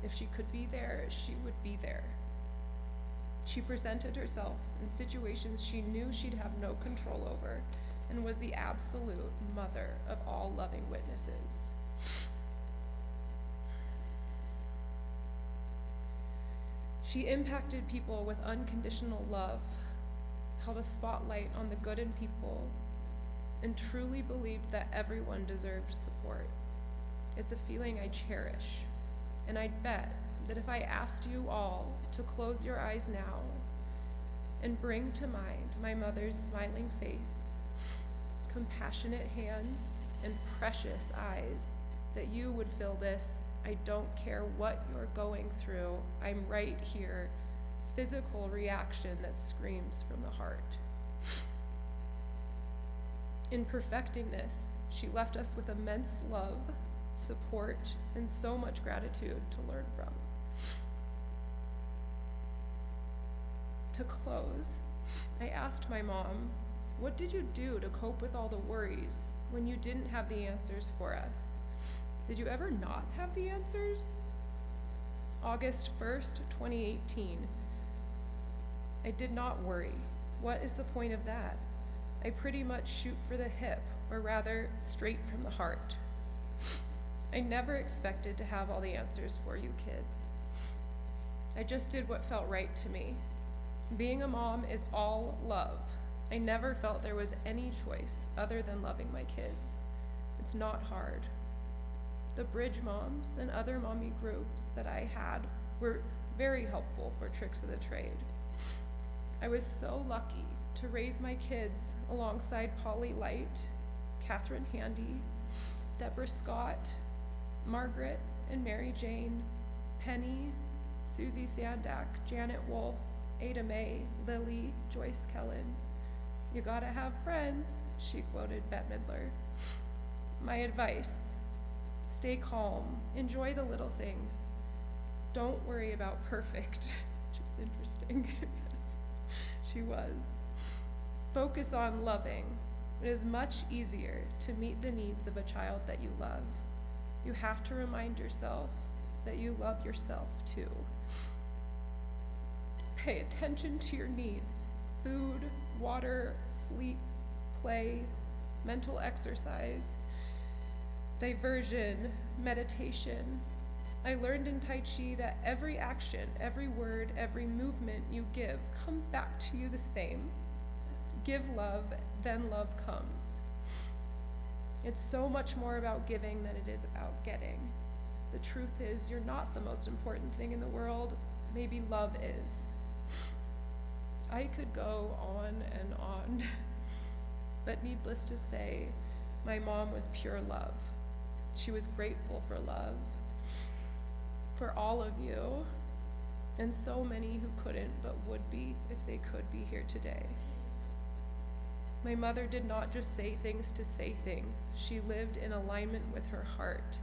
H: If she could be there, she would be there. She presented herself in situations she knew she'd have no control over, and was the absolute mother of all loving witnesses. She impacted people with unconditional love, held a spotlight on the good in people, and truly believed that everyone deserved support. It's a feeling I cherish, and I'd bet that if I asked you all to close your eyes now and bring to mind my mother's smiling face, compassionate hands, and precious eyes, that you would feel this, I don't care what you're going through, I'm right here, physical reaction that screams from the heart. In perfecting this, she left us with immense love, support, and so much gratitude to learn from. To close, I asked my mom, what did you do to cope with all the worries when you didn't have the answers for us? Did you ever not have the answers? August 1st, 2018. I did not worry. What is the point of that? I pretty much shoot for the hip, or rather, straight from the heart. I never expected to have all the answers for you kids. I just did what felt right to me. Being a mom is all love. I never felt there was any choice other than loving my kids. It's not hard. The Bridge Moms and other mommy groups that I had were very helpful for tricks of the trade. I was so lucky to raise my kids alongside Polly Light, Catherine Handy, Deborah Scott, Margaret and Mary Jane, Penny, Susie Sandack, Janet Wolf, Ada Mae, Lily, Joyce Kellen. You gotta have friends, she quoted Bette Midler. My advice, stay calm, enjoy the little things. Don't worry about perfect, which is interesting, because she was. Focus on loving. It is much easier to meet the needs of a child that you love. You have to remind yourself that you love yourself too. Pay attention to your needs: food, water, sleep, play, mental exercise, diversion, meditation. I learned in Tai Chi that every action, every word, every movement you give comes back to you the same. Give love, then love comes. It's so much more about giving than it is about getting. The truth is, you're not the most important thing in the world. Maybe love is. I could go on and on, but needless to say, my mom was pure love. She was grateful for love, for all of you, and so many who couldn't but would be if they could be here today. My mother did not just say things to say things. She lived in alignment with her heart,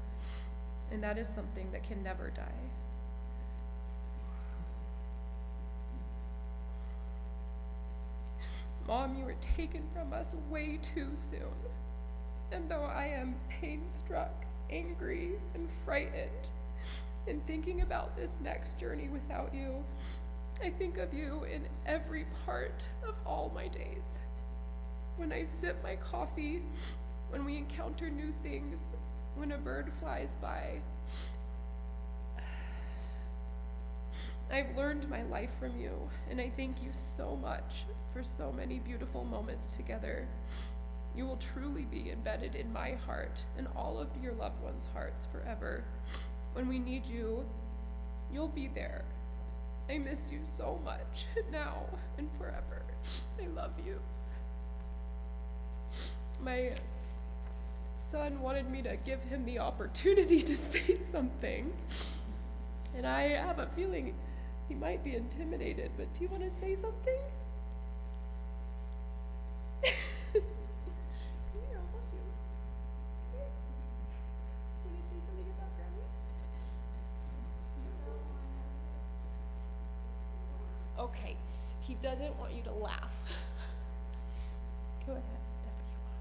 H: and that is something that can never die. Mom, you were taken from us way too soon. And though I am pain-struck, angry, and frightened in thinking about this next journey without you, I think of you in every part of all my days. When I sip my coffee, when we encounter new things, when a bird flies by. I've learned my life from you, and I thank you so much for so many beautiful moments together. You will truly be embedded in my heart and all of your loved ones' hearts forever. When we need you, you'll be there. I miss you so much, now and forever. I love you. My son wanted me to give him the opportunity to say something, and I have a feeling he might be intimidated, but do you want to say something? Here, I'll help you. Here. Want to say something about Grammy? Okay, he doesn't want you to laugh. Go ahead, whatever you want.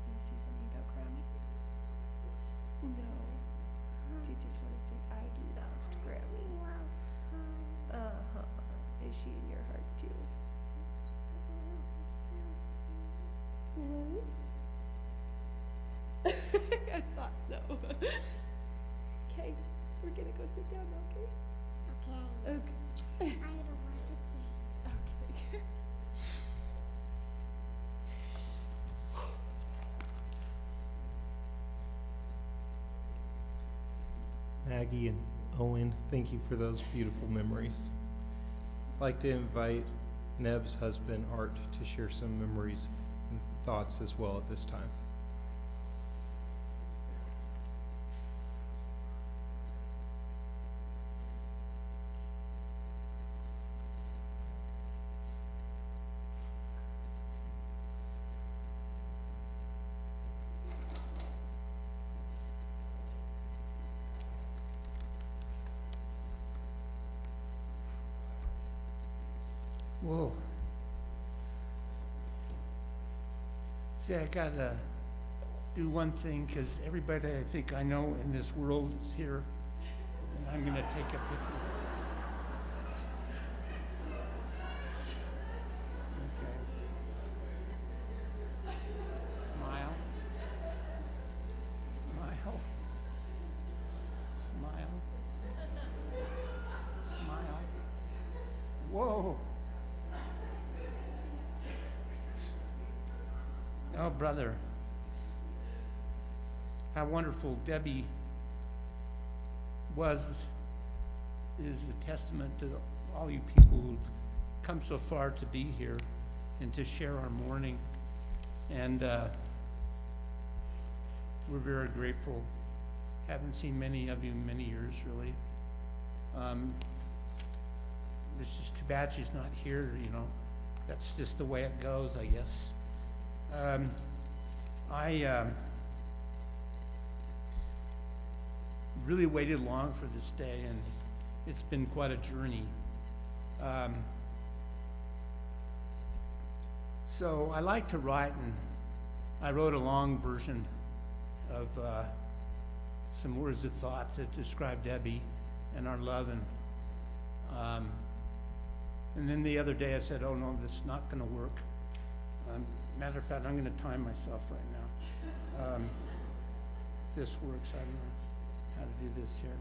H: Want to say something about Grammy? No. Do you just want to say, I loved Grammy? Uh-huh. Is she in your heart too? I thought so. Okay, we're gonna go sit down now, okay?
I: Okay.
H: Okay.
I: I don't want to play.
H: Okay.
A: Maggie and Owen, thank you for those beautiful memories. I'd like to invite Neb's husband, Art, to share some memories and thoughts as well at this time.
J: Whoa. See, I gotta do one thing, because everybody I think I know in this world is here, and I'm gonna take a picture. Okay. Smile. Smile. Smile. Smile. Whoa. Oh, brother, how wonderful Debbie is a testament to all you people who've come so far to be here and to share our mourning. And we're very grateful. Haven't seen many of you in many years, really. It's just too bad she's not here, you know. That's just the way it goes, I guess. I really waited long for this day, and it's been quite a journey. So I like to write, and I wrote a long version of some words of thought to describe Debbie and our love, and then the other day I said, oh no, this is not going to work. Matter of fact, I'm going to time myself right now. If this works, I don't know how to do this here.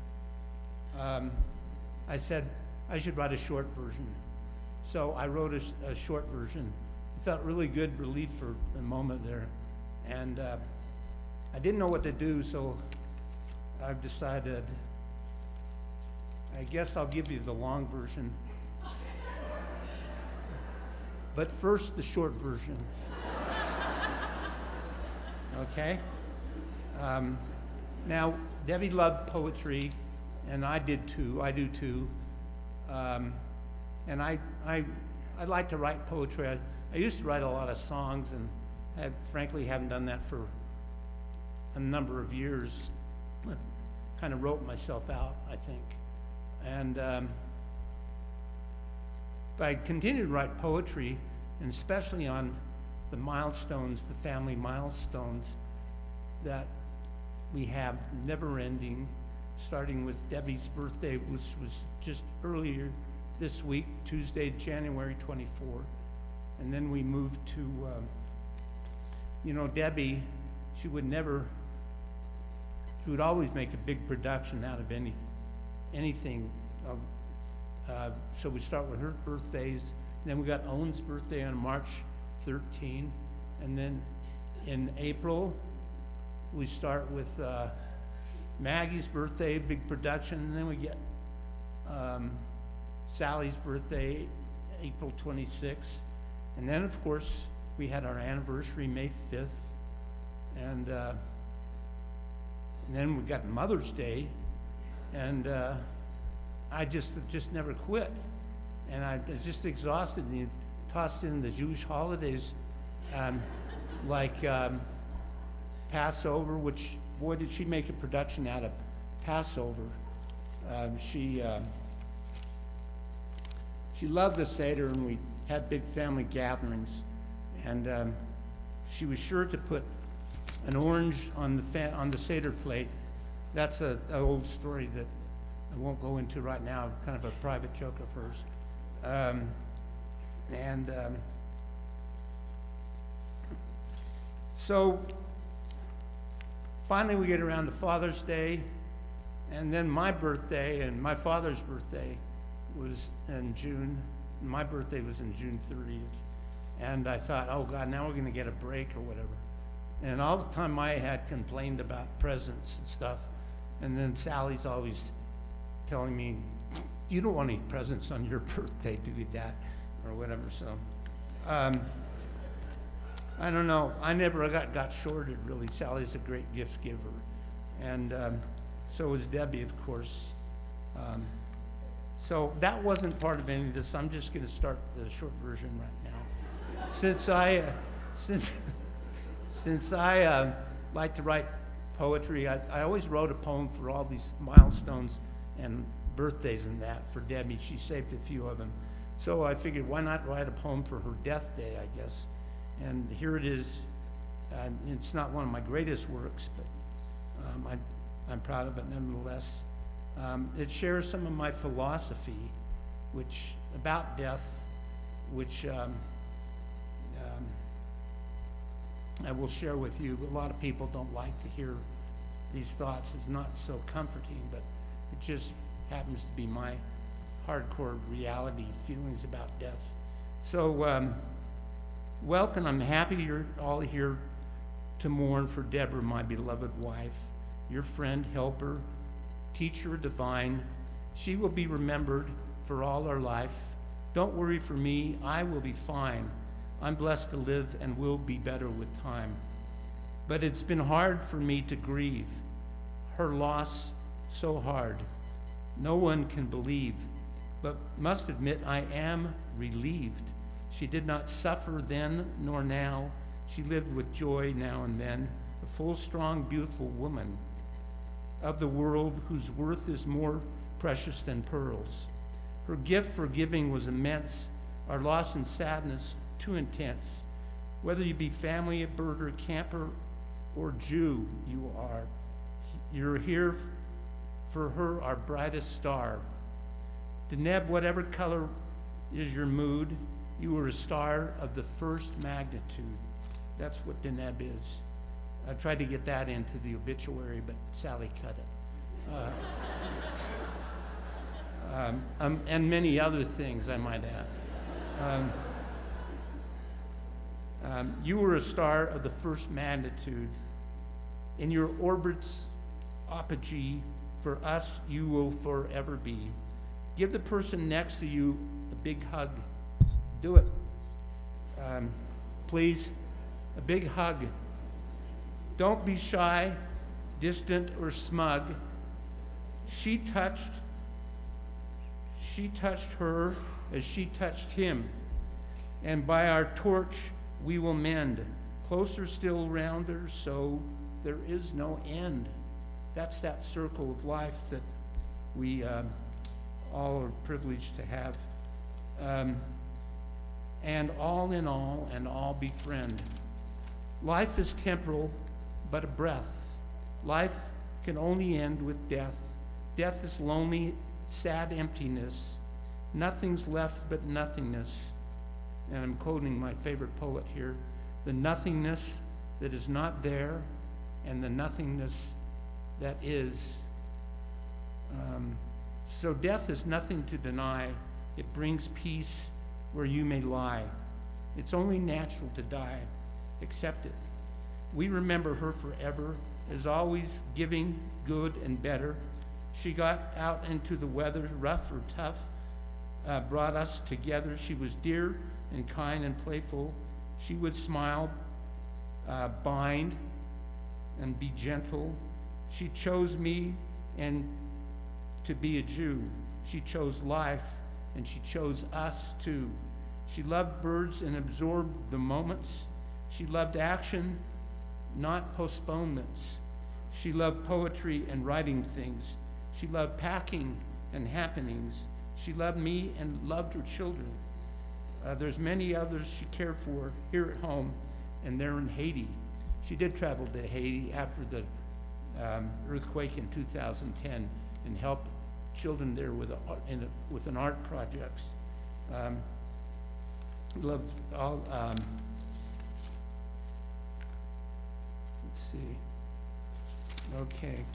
J: I said I should write a short version. So I wrote a short version. It felt really good relief for a moment there. And I didn't know what to do, so I've decided, I guess I'll give you the long version. But first, the short version. Okay? Now, Debbie loved poetry, and I did too. I do too. And I like to write poetry. I used to write a lot of songs, and I frankly haven't done that for a number of years. I kind of wrote myself out, I think. And but I continued to write poetry, and especially on the milestones, the family milestones that we have never ending, starting with Debbie's birthday, which was just earlier this week, Tuesday, January 24th. And then we moved to, Debbie, she would always make a big production out of anything. So we start with her birthdays, and then we got Owen's birthday on March 13, and then in April, we start with Maggie's birthday, big production, and then we get Sally's birthday, April 26th. And then, of course, we had our anniversary, May 5th. And then we got Mother's Day. And I just never quit. And I was just exhausted. And you tossed in the Jewish holidays, like Passover, which, boy, did she make a production out of Passover. She loved the Seder, and we had big family gatherings. And she was sure to put an orange on the Seder plate. That's an old story that I won't go into right now, kind of a private joke of hers. So finally we get around to Father's Day, and then my birthday and my father's birthday was in June. My birthday was in June 30th. And I thought, oh God, now we're gonna get a break or whatever. And all the time I had complained about presents and stuff. And then Sally's always telling me, you don't want any presents on your birthday, do you, Dad? Or whatever, so. I don't know, I never got shorted, really. Sally's a great gift giver. And so is Debbie, of course. So that wasn't part of any of this. I'm just gonna start the short version right now. Since I like to write poetry, I always wrote a poem for all these milestones and birthdays and that for Debbie. She saved a few of them. So I figured, why not write a poem for her death day, I guess. And here it is. It's not one of my greatest works, but I'm proud of it nonetheless. It shares some of my philosophy, about death, which I will share with you. A lot of people don't like to hear these thoughts. It's not so comforting, but it just happens to be my hardcore reality, feelings about death. So, welcome. I'm happy you're all here to mourn for Deborah, my beloved wife, your friend, helper, teacher divine. She will be remembered for all our life. Don't worry for me, I will be fine. I'm blessed to live and will be better with time. But it's been hard for me to grieve. Her loss so hard. No one can believe, but must admit I am relieved. She did not suffer then nor now. She lived with joy now and then, a full, strong, beautiful woman of the world whose worth is more precious than pearls. Her gift for giving was immense, our loss and sadness too intense. Whether you be family, birder, camper, or Jew, you're here for her, our brightest star. Deneb, whatever color is your mood, you were a star of the first magnitude. That's what Deneb is. I tried to get that into the obituary, but Sally cut it. And many other things, I might add. You were a star of the first magnitude. In your orbit's apogee, for us, you will forever be. Give the person next to you a big hug. Do it. Please, a big hug. Don't be shy, distant, or smug. She touched her as she touched him. And by our torch, we will mend. Closer still round her, so there is no end. That's that circle of life that we all are privileged to have. and all in all, and all befriend. Life is temporal, but a breath. Life can only end with death. Death is lonely, sad emptiness. Nothing's left but nothingness. And I'm quoting my favorite poet here. The nothingness that is not there, and the nothingness that is. So death is nothing to deny. It brings peace where you may lie. It's only natural to die. Accept it. We remember her forever, as always giving good and better. She got out into the weather, rough or tough, brought us together. She was dear and kind and playful. She would smile, bind, and be gentle. She chose me and to be a Jew. She chose life, and she chose us too. She loved birds and absorbed the moments. She loved action, not postponements. She loved poetry and writing things. She loved packing and happenings. She loved me and loved her children. There's many others she cared for here at home and there in Haiti. She did travel to Haiti after the earthquake in 2010 and helped children there with an art project. Loved all. Let's see. Okay.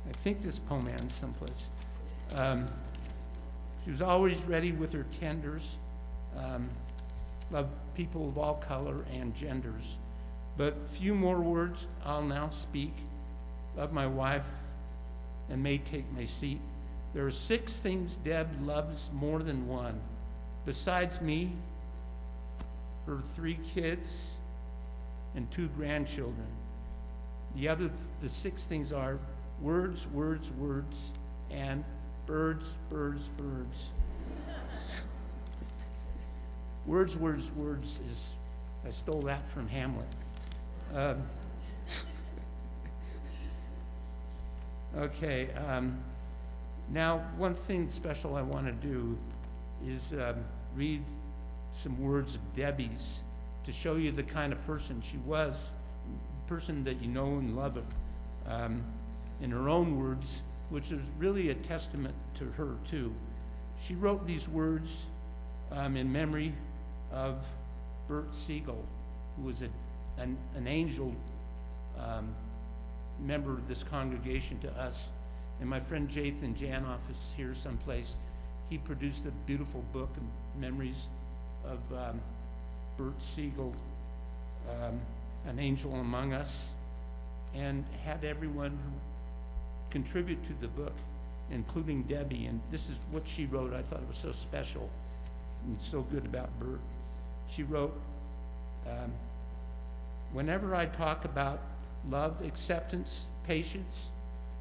J: I think this poem ends someplace. She was always ready with her tenders. Loved people of all color and genders. But few more words I'll now speak of my wife and may take my seat. There are 6 things Deb loves more than one. Besides me, her 3 kids and 2 grandchildren. The 6 things are words, words, words, and birds, birds, birds. Words, words, words is, I stole that from Hamlet. Okay, now one thing special I want to do is read some words of Debbie's to show you the kind of person she was, person that you know and love her. In her own words, which is really a testament to her too. She wrote these words in memory of Bert Siegel, who was an angel member of this congregation to us. And my friend Jathan Janoff is here someplace. He produced a beautiful book of memories of Bert Siegel, An Angel Among Us, and had everyone contribute to the book, including Debbie. And this is what she wrote. I thought it was so special and so good about Bert. She wrote, whenever I talk about love, acceptance, patience,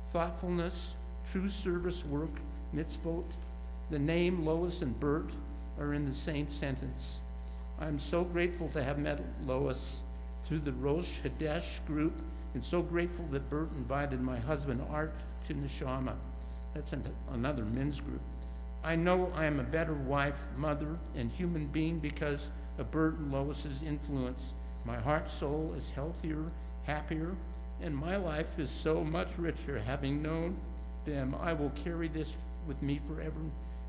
J: thoughtfulness, true service work, mitzvot, the name Lois and Bert are in the same sentence. I'm so grateful to have met Lois through the Rosh Hadesh group, and so grateful that Bert invited my husband Art to Neshama. That's another men's group. I know I am a better wife, mother, and human being because of Bert and Lois's influence. My heart soul is healthier, happier, and my life is so much richer having known them. I will carry this with me forever,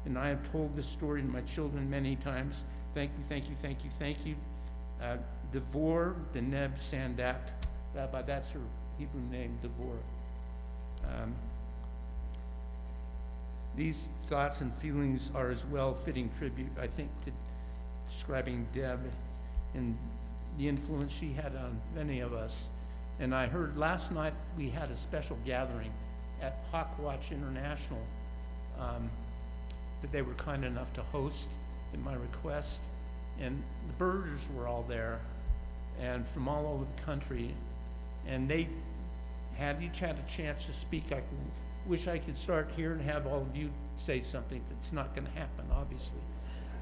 J: and I have told this story to my children many times. Thank you, thank you, thank you, thank you. Devor, Deneb, Sandack. Rabbi, that's her Hebrew name, Devor. These thoughts and feelings are as well fitting tribute, I think, to describing Deb and the influence she had on many of us. And I heard last night we had a special gathering at Hawkwatch International that they were kind enough to host at my request. And the birders were all there and from all over the country. And they each had a chance to speak. I wish I could start here and have all of you say something. It's not going to happen, obviously.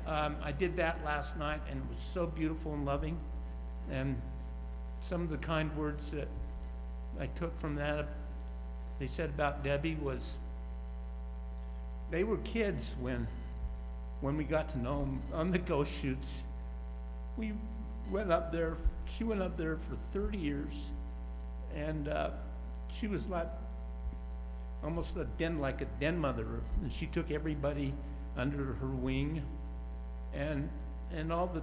J: I did that last night, and it was so beautiful and loving. And some of the kind words that I took from that, they said about Debbie was, they were kids when when we got to know him on the ghost shoots, we went up there, she went up there for 30 years, and she was like almost like a den mother, and she took everybody under her wing, and all the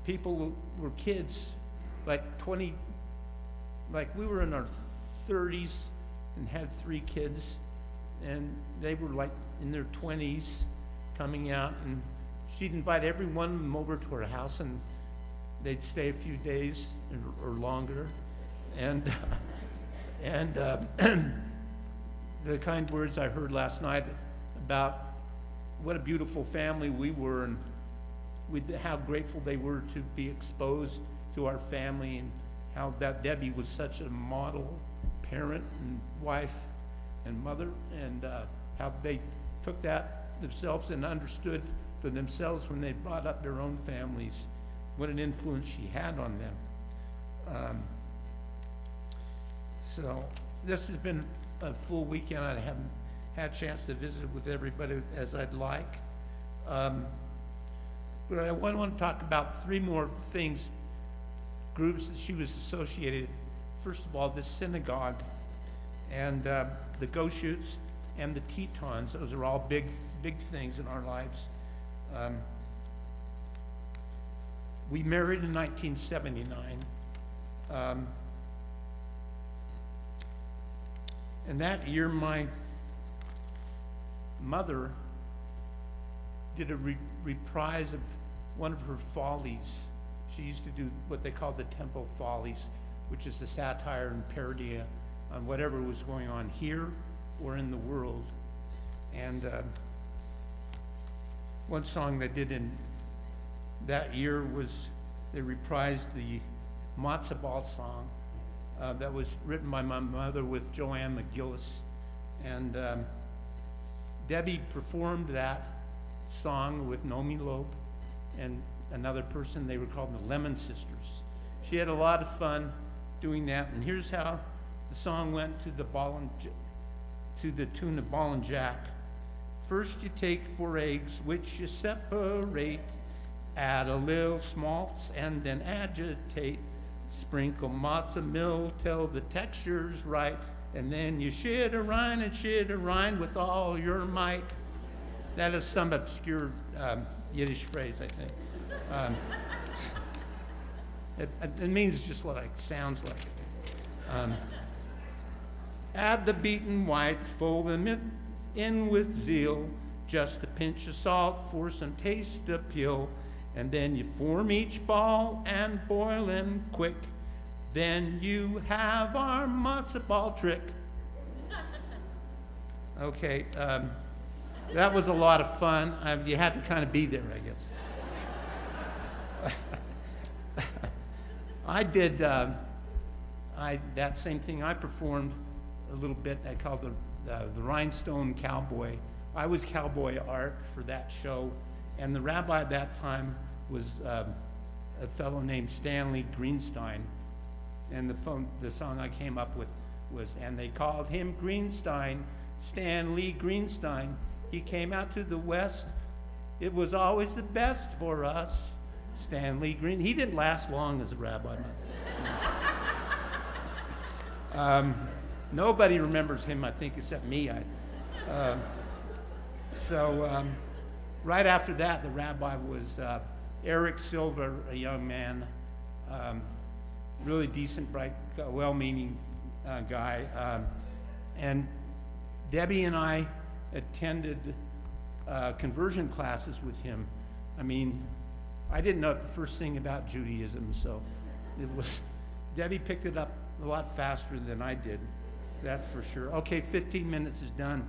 J: people were kids, like 20, like we were in our 30s and had 3 kids, and they were like in their 20s coming out, and she'd invite every one of them over to her house, and they'd stay a few days or longer, and the kind words I heard last night about what a beautiful family we were, and how grateful they were to be exposed to our family, and how that Debbie was such a model parent and wife and mother, and how they took that themselves and understood for themselves when they brought up their own families what an influence she had on them. So this has been a full weekend. I haven't had a chance to visit with everybody as I'd like. But I want to talk about 3 more things, groups that she was associated. First of all, this synagogue, and the Ghost Shoots, and the Tetons. Those are all big things in our lives. We married in 1979. And that year, my mother did a reprise of one of her follies. She used to do what they call the Temple Follies, which is the satire and parody on whatever was going on here or in the world. And one song they did in that year was they reprised the matzo ball song that was written by my mother with Joanne McGillis. And Debbie performed that song with Nomi Loeb and another person. They were called the Lemon Sisters. She had a lot of fun doing that, and here's how the song went to the tune of Ball and Jack. First you take 4 eggs, which you separate, add a little malts, and then agitate. Sprinkle matzo meal till the texture's right, and then you shit-a-rine and shit-a-rine with all your might. That is some obscure Yiddish phrase, I think. It means just what it sounds like. Add the beaten whites, fold them in with zeal, just a pinch of salt for some taste appeal, and then you form each ball and boil them quick. Then you have our matzo ball trick. Okay, that was a lot of fun. You had to kind of be there, I guess. I did that same thing. I performed a little bit. I called the Rhinestone Cowboy. I was cowboy art for that show, and the rabbi at that time was a fellow named Stanley Greenstein, and the song I came up with was, and they called him Greenstein, Stanley Greenstein. He came out to the west. It was always the best for us. Stanley Green. He didn't last long as a rabbi. Nobody remembers him, I think, except me. Right after that, the rabbi was Eric Silva, a young man, really decent, bright, well-meaning guy. And Debbie and I attended conversion classes with him. I mean, I didn't know the first thing about Judaism, so Debbie picked it up a lot faster than I did, that's for sure. Okay, 15 minutes is done.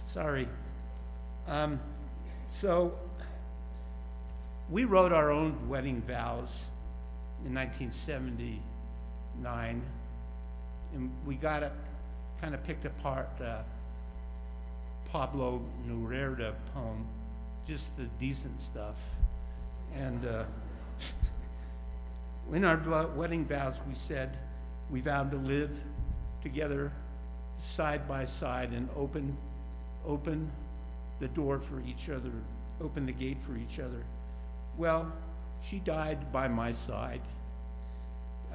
J: Sorry. So we wrote our own wedding vows in 1979, and we got it kind of picked apart Pablo Neruda poem, just the decent stuff. And in our wedding vows, we said, we vowed to live together side by side in open open the door for each other, open the gate for each other. Well, she died by my side.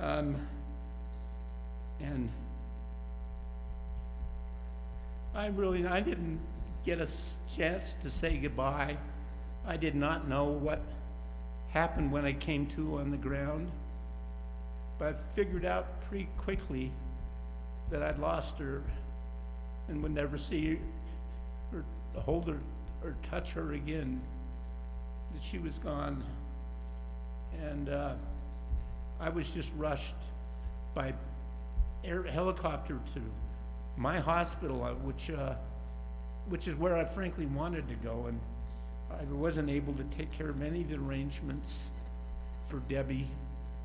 J: And I didn't get a chance to say goodbye. I did not know what happened when I came to on the ground, but I figured out pretty quickly that I'd lost her and would never see her, or hold her, or touch her again, that she was gone. And I was just rushed by helicopter to my hospital, which is where I frankly wanted to go, and I wasn't able to take care of any of the arrangements for Debbie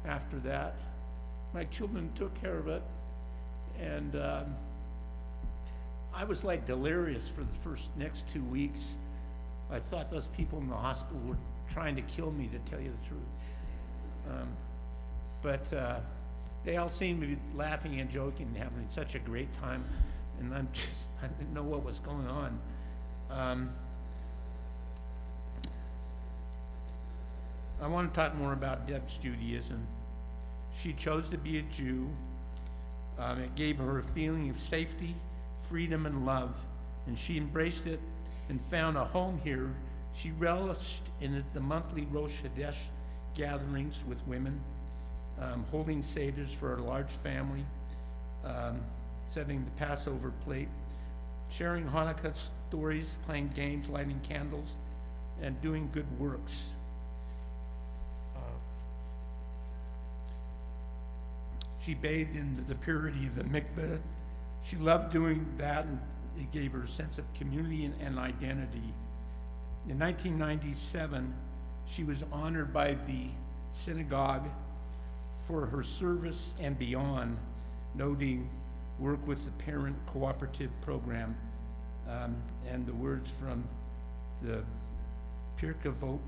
J: after that. My children took care of it, and I was like delirious for the next 2 weeks. I thought those people in the hospital were trying to kill me, to tell you the truth. But they all seemed to be laughing and joking and having such a great time, and I didn't know what was going on. I want to talk more about Deb's Judaism. She chose to be a Jew. It gave her a feeling of safety, freedom, and love, and she embraced it and found a home here. She relished in the monthly Rosh Hashanah gatherings with women, holding seders for a large family, setting the Passover plate, sharing Hanukkah stories, playing games, lighting candles, and doing good works. She bathed in the purity of the mikveh. She loved doing that, and it gave her a sense of community and identity. In 1997, she was honored by the synagogue for her service and beyond, noting work with the Parent Cooperative Program, and the words from the Pirkei Avot,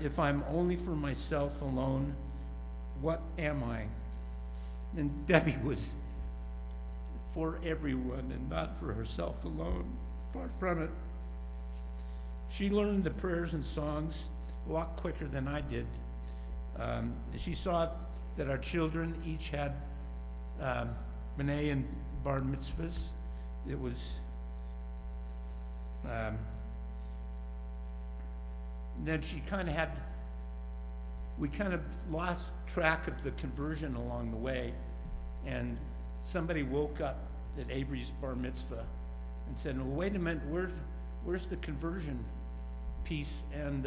J: if I'm only for myself alone, what am I? And Debbie was for everyone and not for herself alone, far from it. She learned the prayers and songs a lot quicker than I did. She saw that our children each had B'nai and Bar Mitzvahs. It was, then she kind of had, we kind of lost track of the conversion along the way, and somebody woke up at Avery's bar mitzvah and said, well, wait a minute, where's the conversion piece? And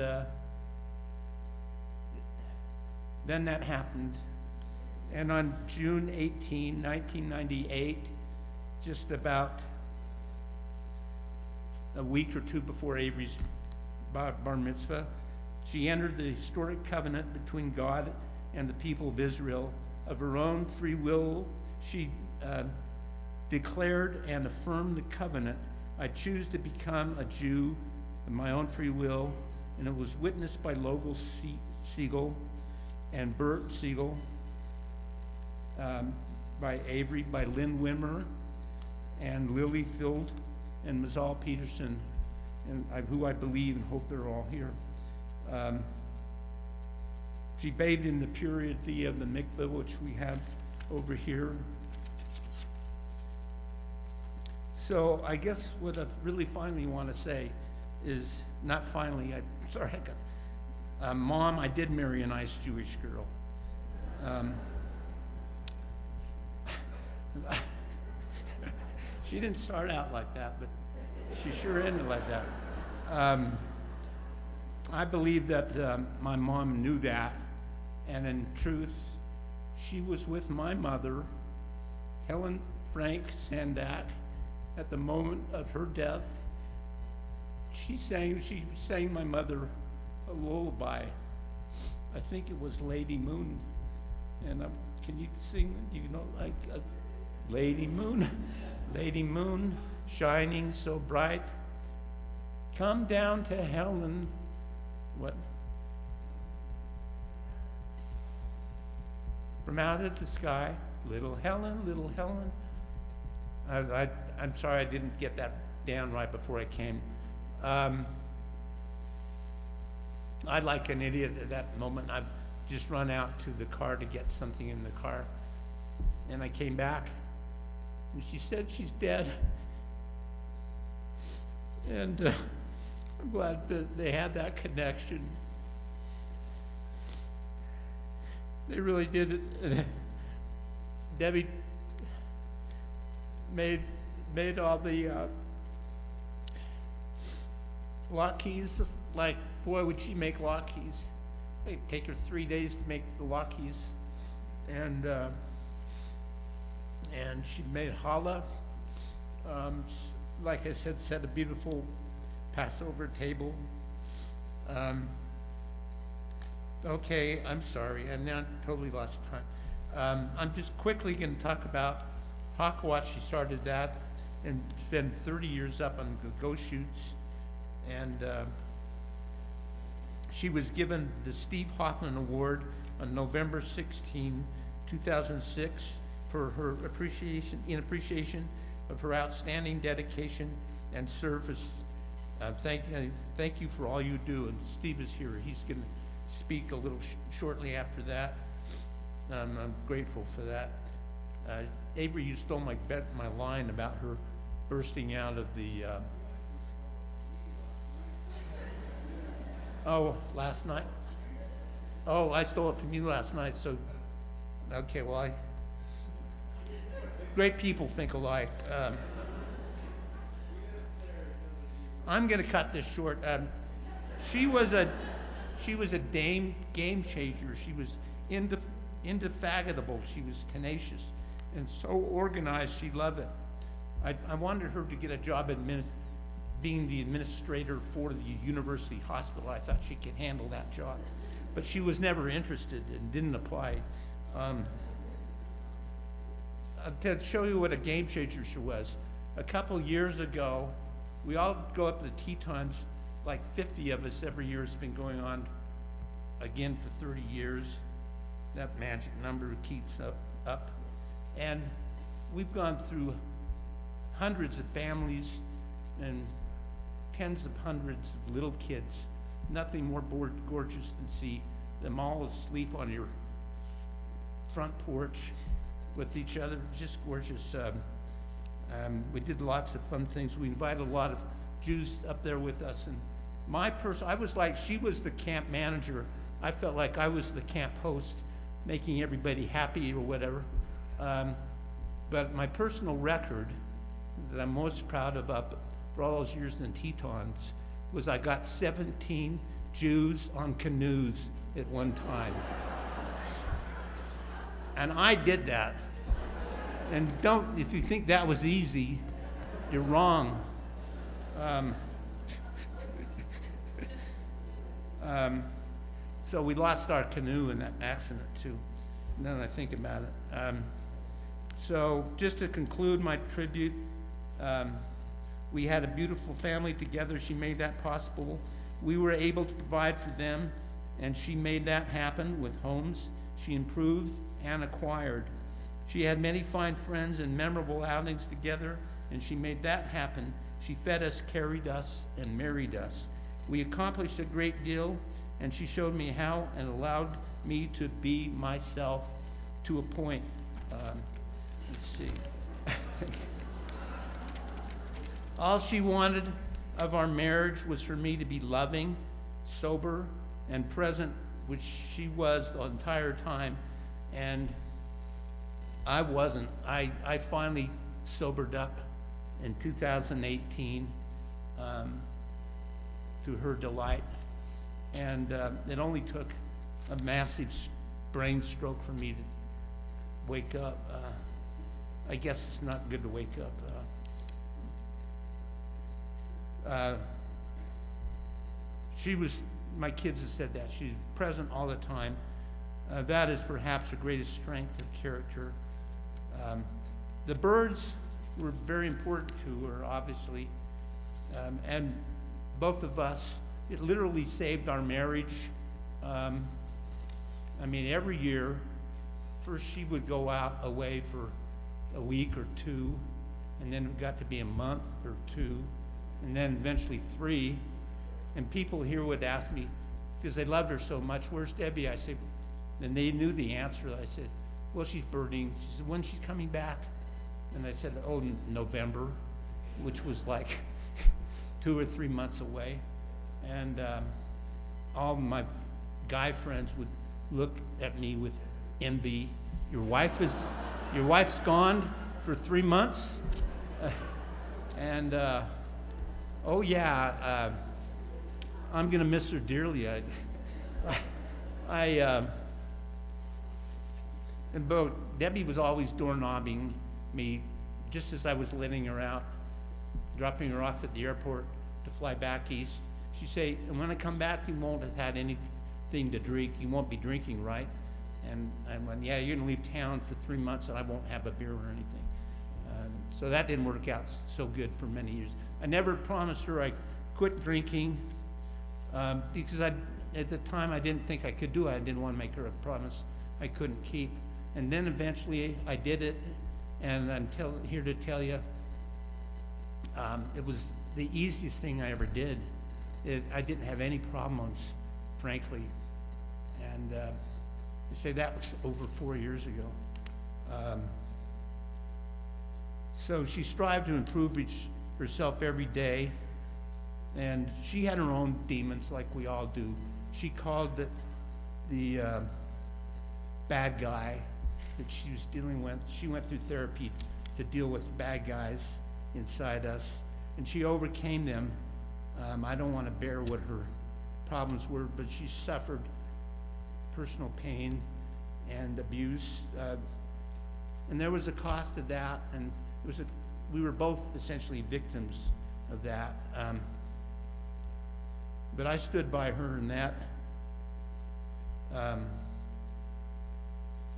J: then that happened. And on June 18, 1998, just about a week or two before Avery's bar mitzvah, she entered the historic covenant between God and the people of Israel. Of her own free will, she declared and affirmed the covenant. I choose to become a Jew of my own free will, and it was witnessed by Logal Siegel and Bert Siegel, by Avery, by Lynn Wimmer, and Lily Field, and Mazal Peterson, and who I believe and hope they're all here. She bathed in the purity of the mikveh, which we have over here. So I guess what I really finally want to say is, not finally, Mom, I did marry a nice Jewish girl. She didn't start out like that, but she sure ended like that. I believe that my mom knew that, and in truth, she was with my mother, Helen Frank Sandack, at the moment of her death. She sang my mother a lullaby. I think it was Lady Moon. And can you sing? Do you know, like Lady Moon, Lady Moon, shining so bright, come down to Helen. What? From out of the sky, little Helen, little Helen. I'm sorry I didn't get that down right before I came. I, like an idiot at that moment, I've just run out to the car to get something in the car. And I came back, and she said she's dead. And I'm glad that they had that connection. They really did it. And Debbie made all the lock keys. Like, boy, would she make lock keys. It'd take her 3 days to make the lock keys. And she made challah. Like I said, set a beautiful Passover table. Okay, I'm sorry, and now totally lost time. I'm just quickly going to talk about Hawkwatch. She started that, and it's been 30 years up on the ghost shoots, and she was given the Steve Hoffman Award on November 16, 2006, for her appreciation of her outstanding dedication and service. Thank you for all you do. And Steve is here. He's going to speak a little shortly after that. I'm grateful for that. Avery, you stole my line about her bursting out of the. Last night. Oh, I stole it from you last night. So, okay. Well, great people think alike. I'm going to cut this short. She was a game changer. She was indefatigable. She was tenacious and so organized. She loved it. I wanted her to get a job being the administrator for the university hospital. I thought she could handle that job, but she was never interested and didn't apply. To show you what a game changer she was, a couple years ago, we all go up to the Tetons, like 50 of us every year. It's been going on again for 30 years. That magic number keeps up. And we've gone through hundreds of families and tens of hundreds of little kids. Nothing more gorgeous than see them all asleep on your front porch with each other. Just gorgeous. We did lots of fun things. We invited a lot of Jews up there with us. And I was like, she was the camp manager. I felt like I was the camp host, making everybody happy or whatever. But my personal record that I'm most proud of up for all those years in the Tetons was I got 17 Jews on canoes at one time. And I did that. And if you think that was easy, you're wrong. So we lost our canoe in that accident too, now that I think about it. So just to conclude my tribute, we had a beautiful family together. She made that possible. We were able to provide for them, and she made that happen with homes she improved and acquired. She had many fine friends and memorable outings together, and she made that happen. She fed us, carried us, and married us. We accomplished a great deal, and she showed me how and allowed me to be myself to a point. Let's see. All she wanted of our marriage was for me to be loving, sober, and present, which she was the entire time, and I wasn't. I finally sobered up in 2018 to her delight, and it only took a massive brain stroke for me to wake up. I guess it's not good to wake up. My kids have said that, she's present all the time. That is perhaps her greatest strength of character. The birds were very important to her, obviously, and both of us, it literally saved our marriage. Every year, first she would go out away for a week or two, and then it got to be a month or 2, and then eventually 3. And people here would ask me, because they loved her so much, "Where's Debbie?" I said, and they knew the answer. I said, "Well, she's birding." She said, "When she's coming back?" And I said, "Oh, November," which was like 2 or 3 months away. And all my guy friends would look at me with envy. Your wife's gone for 3 months? Oh yeah, I'm gonna miss her dearly. But Debbie was always doorknobbing me just as I was letting her out, dropping her off at the airport to fly back east. She'd say, "And when I come back, you won't have had anything to drink. You won't be drinking, right?" And I went, "Yeah, you're gonna leave town for 3 months and I won't have a beer or anything." So that didn't work out so good for many years. I never promised her I quit drinking because at the time I didn't think I could do it. I didn't want to make her a promise I couldn't keep. And then eventually I did it, and I'm here to tell you it was the easiest thing I ever did. I didn't have any problems, frankly. And you say that was over 4 years ago. So she strived to improve herself every day, and she had her own demons like we all do. She called the bad guy that she was dealing with. She went through therapy to deal with bad guys inside us, and she overcame them. I don't want to bear what her problems were, but she suffered personal pain and abuse, and there was a cost to that, and we were both essentially victims of that. But I stood by her in that.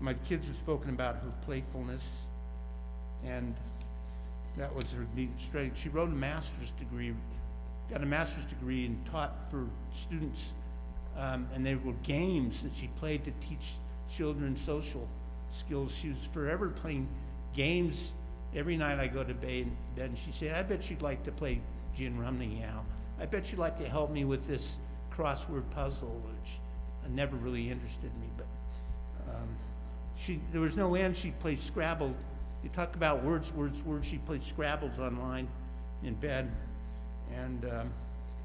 J: My kids have spoken about her playfulness, and that was her deep strength. She wrote a master's degree, got a master's degree, and taught for students, and they were games that she played to teach children social skills. She was forever playing games. Every night I go to bed, and she said, "I bet you'd like to play gin rummy now. I bet you'd like to help me with this crossword puzzle," which never really interested me. But there was no end. She'd play Scrabble. You talk about words. She played Scrabbles online in bed. And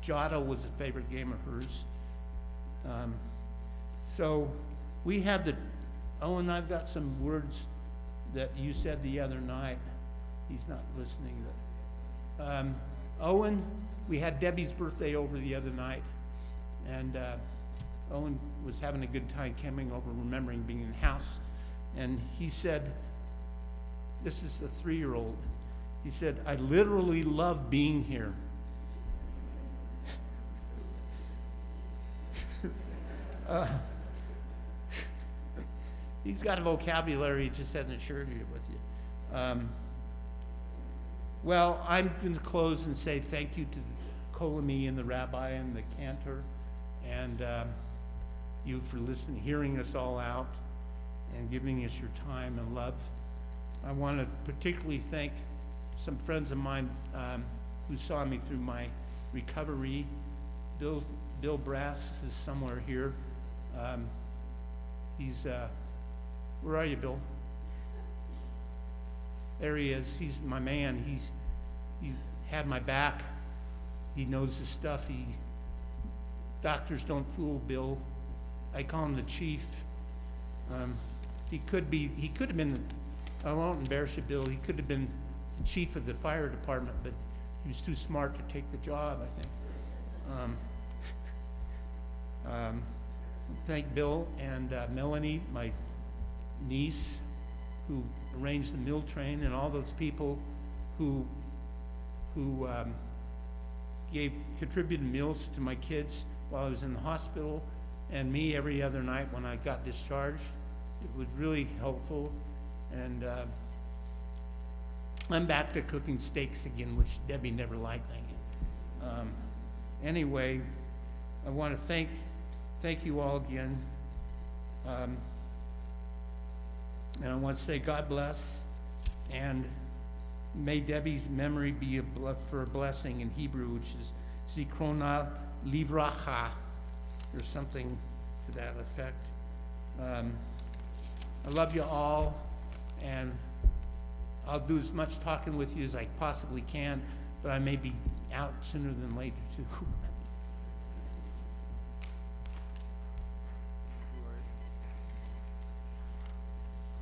J: Giotto was a favorite game of hers. So we had Owen, I've got some words that you said the other night. He's not listening. Owen, we had Debbie's birthday over the other night, and Owen was having a good time coming over, remembering being in the house, and he said, this is the 3-year-old, he said, "I literally love being here." He's got a vocabulary, he just hasn't shared it with you. Well, I'm going to close and say thank you to Kolami and the rabbi and the cantor, and you for listening, hearing us all out, and giving us your time and love. I want to particularly thank some friends of mine who saw me through my recovery. Bill Brass is somewhere here. He's, where are you, Bill? There he is. He's my man. He had my back. He knows his stuff. Doctors don't fool Bill. I call him the chief. He could have been, I won't embarrass you, Bill, he could have been the chief of the fire department, but he was too smart to take the job, I think. Thank Bill and Melanie, my niece, who arranged the meal train, and all those people who contributed meals to my kids while I was in the hospital, and me every other night when I got discharged. It was really helpful, and I'm back to cooking steaks again, which Debbie never liked. Anyway, I want to thank you all again, and I want to say God bless, and may Debbie's memory be for a blessing in Hebrew, which is Zikrona Livracha, or something to that effect. I love you all, and I'll do as much talking with you as I possibly can, but I may be out sooner than later too.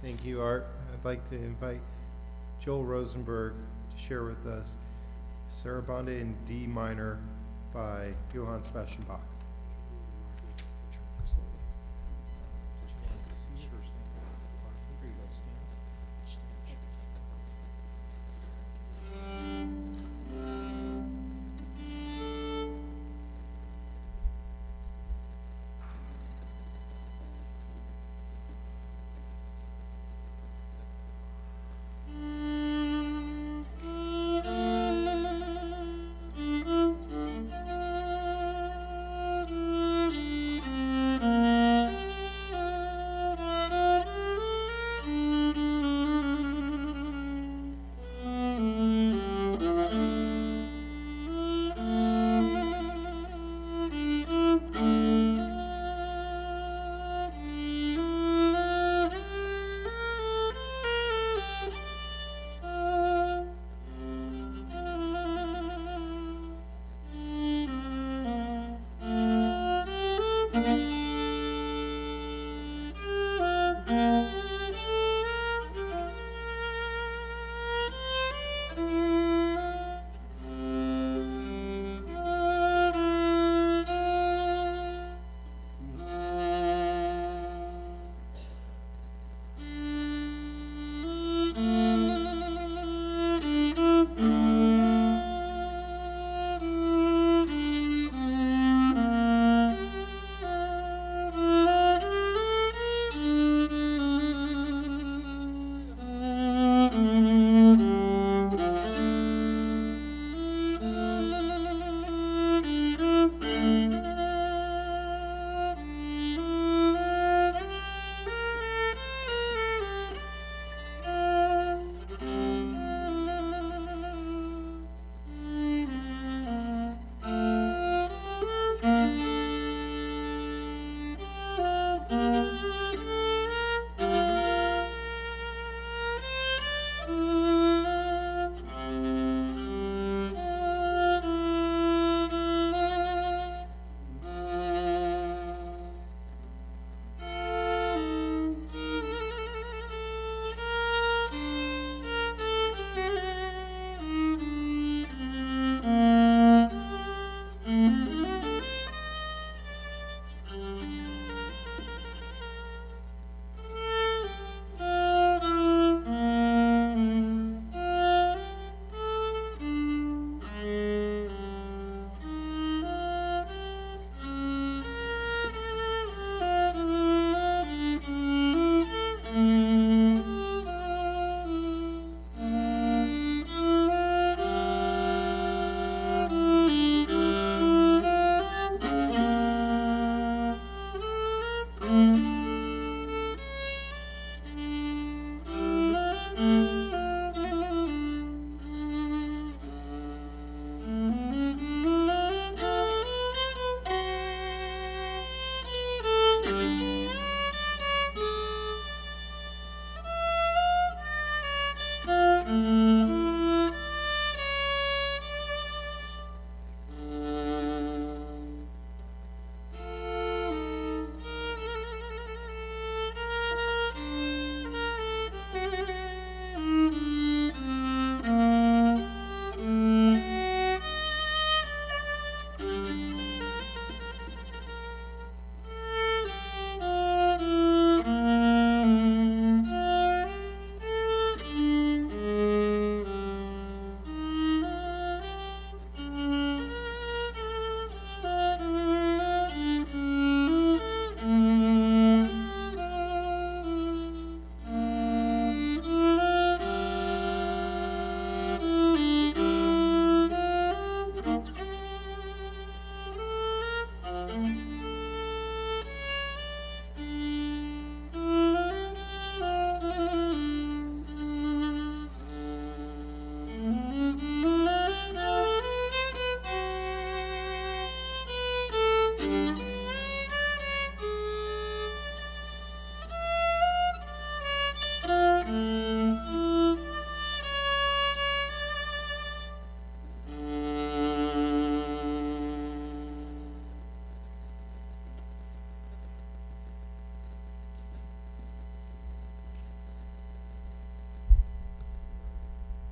A: Thank you, Art. I'd like to invite Joel Rosenberg to share with us Sarabande in D minor by Johann Sebastian Bach.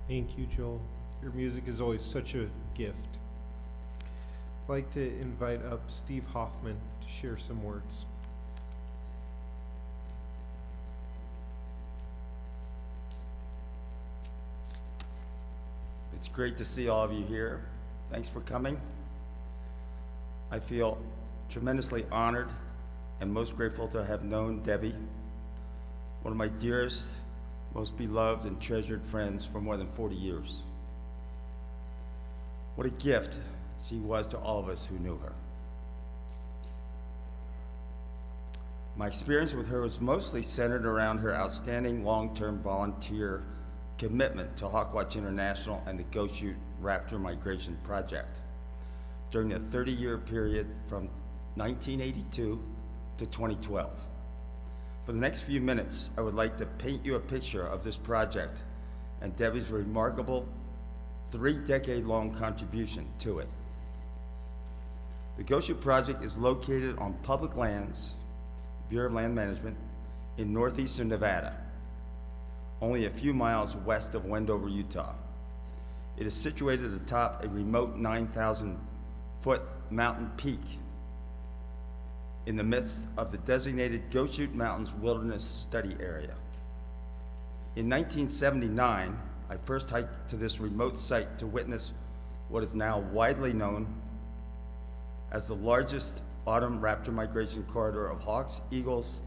A: Thank you, Joel. Your music is always such a gift. I'd like to invite up Steve Hoffman to share some words.
K: It's great to see all of you here. Thanks for coming. I feel tremendously honored and most grateful to have known Debbie, one of my dearest, most beloved and treasured friends for more than 40 years. What a gift she was to all of us who knew her. My experience with her was mostly centered around her outstanding long-term volunteer commitment to Hawkwatch International and the Goshute Raptor Migration Project during a 30-year period from 1982 to 2012. For the next few minutes, I would like to paint you a picture of this project and Debbie's remarkable 3-decade-long contribution to it. The Goshute Project is located on public lands, Bureau of Land Management, in northeastern Nevada, only a few miles west of Wendover, Utah. It is situated atop a remote 9,000-foot mountain peak in the midst of the designated Goshute Mountains Wilderness Study Area. In 1979, I first hiked to this remote site to witness what is now widely known as the largest autumn raptor migration corridor of hawks, eagles,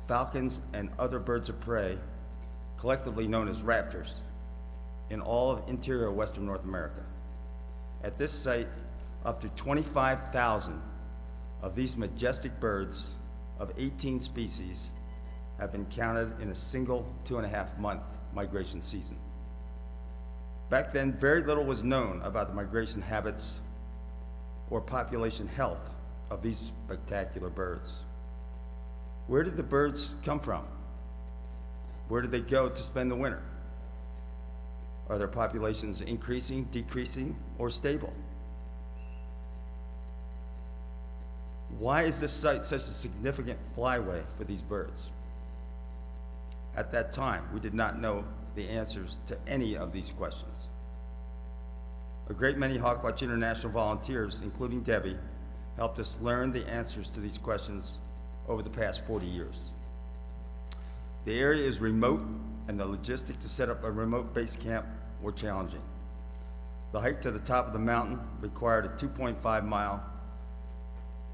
K: falcons, and other birds of prey, collectively known as raptors, in all of interior Western North America. At this site, up to 25,000 of these majestic birds of 18 species have been counted in a single 2.5-month migration season. Back then, very little was known about the migration habits or population health of these spectacular birds. Where did the birds come from? Where did they go to spend the winter? Are their populations increasing, decreasing, or stable? Why is this site such a significant flyway for these birds? At that time, we did not know the answers to any of these questions. A great many Hawkwatch International volunteers, including Debbie, helped us learn the answers to these questions over the past 40 years. The area is remote, and the logistics to set up a remote base camp were challenging. The hike to the top of the mountain required a 2.5-mile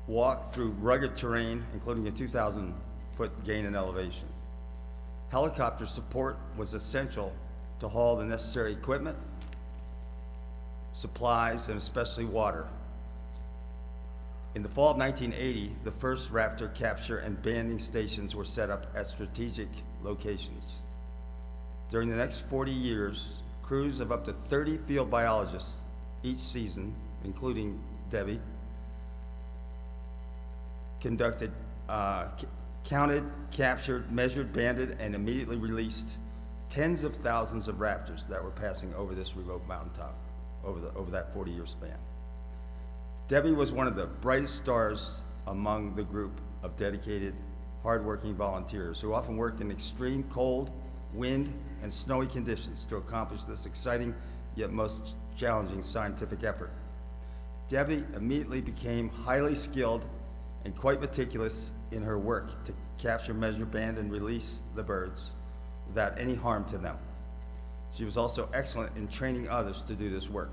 K: walk through rugged terrain, including a 2,000-foot gain in elevation. Helicopter support was essential to haul the necessary equipment, supplies, and especially water. In the fall of 1980, the first raptor capture and banding stations were set up at strategic locations. During the next 40 years, crews of up to 30 field biologists each season, including Debbie, conducted, counted, captured, measured, banded, and immediately released tens of thousands of raptors that were passing over this remote mountaintop over that 40-year span. Debbie was one of the brightest stars among the group of dedicated, hardworking volunteers who often worked in extreme cold, wind, and snowy conditions to accomplish this exciting yet most challenging scientific effort. Debbie immediately became highly skilled and quite meticulous in her work to capture, measure, band, and release the birds without any harm to them. She was also excellent in training others to do this work.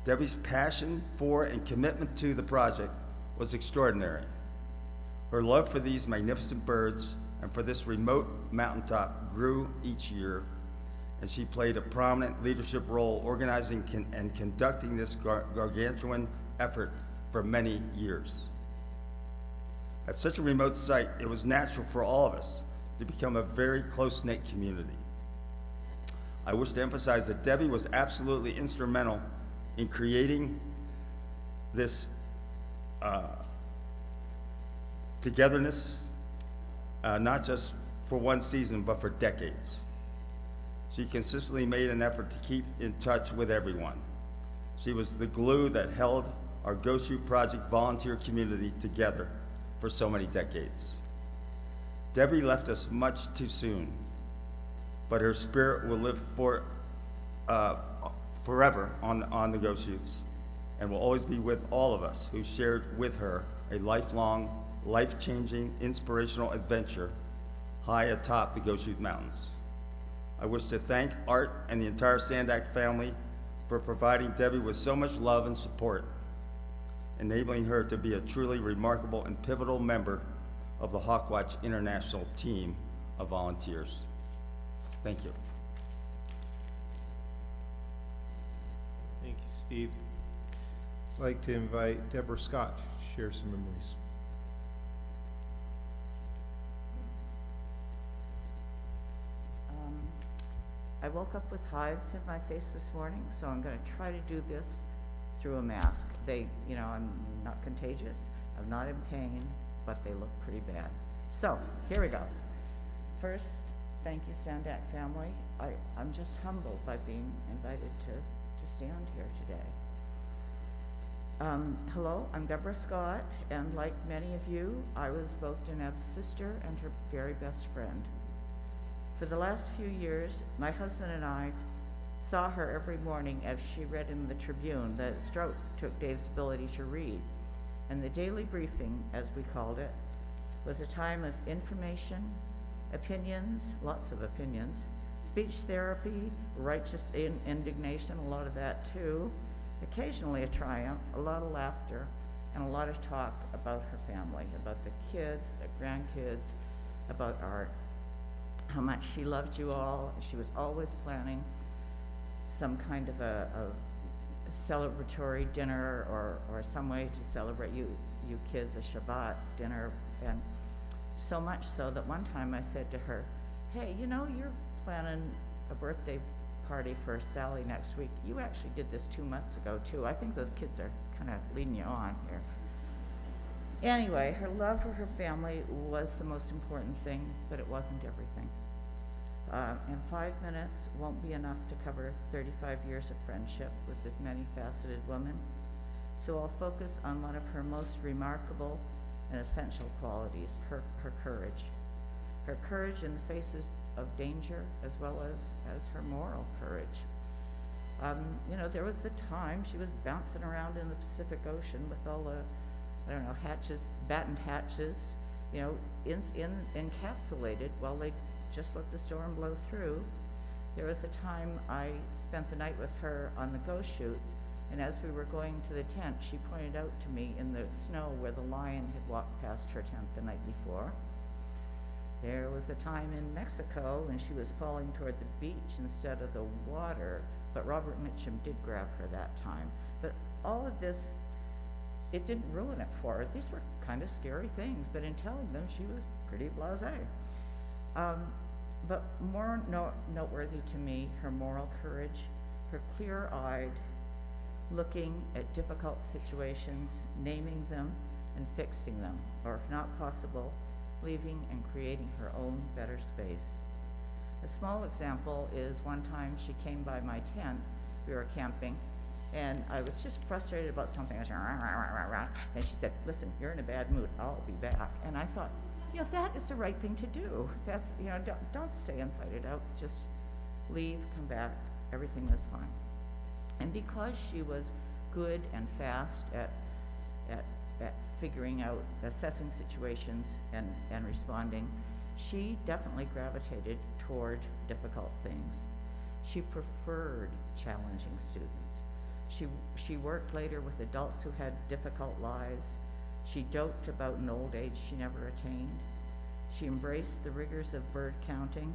K: Debbie's passion for and commitment to the project was extraordinary. Her love for these magnificent birds and for this remote mountaintop grew each year, and she played a prominent leadership role organizing and conducting this gargantuan effort for many years. At such a remote site, it was natural for all of us to become a very close-knit community. I wish to emphasize that Debbie was absolutely instrumental in creating this togetherness, not just for one season, but for decades. She consistently made an effort to keep in touch with everyone. She was the glue that held our Goshute Project volunteer community together for so many decades. Debbie left us much too soon, but her spirit will live uh, forever on the Go Shoots, and will always be with all of us who shared with her a lifelong, life-changing, inspirational adventure high atop the Go Shoot Mountains. I wish to thank Art and the entire Sandack family for providing Debbie with so much love and support, enabling her to be a truly remarkable and pivotal member of the Hawkwatch International team of volunteers. Thank you.
A: Thank you, Steve. I'd like to invite Deborah Scott to share some memories.
L: I woke up with hives in my face this morning, so I'm going to try to do this through a mask. I'm not contagious, I'm not in pain, but they look pretty bad. So, here we go. First, thank you, Sandack family. I'm just humbled by being invited to stand here today. Hello, I'm Deborah Scott, and like many of you, I was both Deneb's sister and her very best friend. For the last few years, my husband and I saw her every morning as she read in the Tribune. The stroke took Dave's ability to read, and the daily briefing, as we called it, was a time of information, opinions, lots of opinions, speech therapy, righteous indignation, a lot of that too, occasionally a triumph, a lot of laughter, and a lot of talk about her family, about the kids, the grandkids, about Art, how much she loved you all. She was always planning some kind of a celebratory dinner or some way to celebrate you kids, a Shabbat dinner. And so much so that one time I said to her, hey, you're planning a birthday party for Sally next week. You actually did this 2 months ago too. I think those kids are kind of leading you on here. Anyway, her love for her family was the most important thing, but it wasn't everything. And 5 minutes won't be enough to cover 35 years of friendship with this many-faceted woman. So I'll focus on one of her most remarkable and essential qualities, her courage. Her courage in the faces of danger, as well as her moral courage. There was a time she was bouncing around in the Pacific Ocean with all the, hatches, battened hatches, encapsulated while they just let the storm blow through. There was a time I spent the night with her on the Go Shoots, and as we were going to the tent, she pointed out to me in the snow where the lion had walked past her tent the night before. There was a time in Mexico when she was falling toward the beach instead of the water, but Robert Mitchum did grab her that time. But all of this, it didn't ruin it for her. These were kind of scary things, but in telling them, she was pretty blasé. But more noteworthy to me, her moral courage, her clear-eyed looking at difficult situations, naming them and fixing them, or if not possible, leaving and creating her own better space. A small example is one time she came by my tent, we were camping, and I was just frustrated about something. I was rah, rah, rah, rah, rah. And she said, listen, you're in a bad mood, I'll be back. And I thought, that is the right thing to do. That's, don't stay and fight it out, just leave, come back, everything was fine. And because she was good and fast at figuring out, assessing situations and responding, she definitely gravitated toward difficult things. She preferred challenging students. She worked later with adults who had difficult lives. She joked about an old age she never attained. She embraced the rigors of bird counting,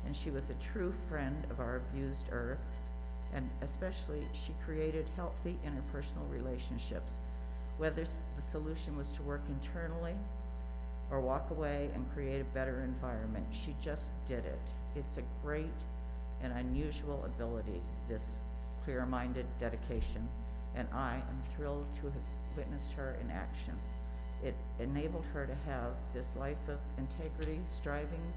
L: and she was a true friend of our abused earth. And especially, she created healthy interpersonal relationships. Whether the solution was to work internally or walk away and create a better environment, she just did it. It's a great and unusual ability, this clear-minded dedication, and I am thrilled to have witnessed her in action. It enabled her to have this life of integrity, striving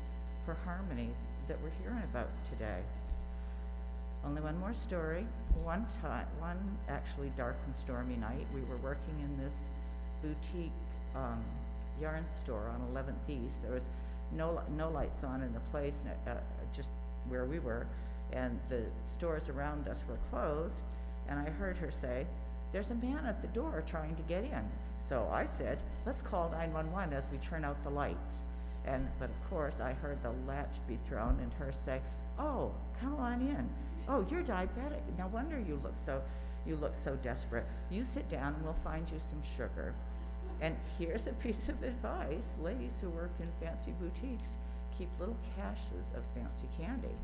L: for harmony that we're hearing about today. Only one more story. One actually dark and stormy night, we were working in this boutique yarn store on 11th East. There was no lights on in the place, just where we were, and the stores around us were closed, and I heard her say, "There's a man at the door trying to get in." So I said, "Let's call 911 as we turn out the lights." But of course, I heard the latch be thrown and her say, "Oh, come on in. Oh, you're diabetic. No wonder you look so desperate. You sit down and we'll find you some sugar." And here's a piece of advice, ladies who work in fancy boutiques, keep little caches of fancy candy.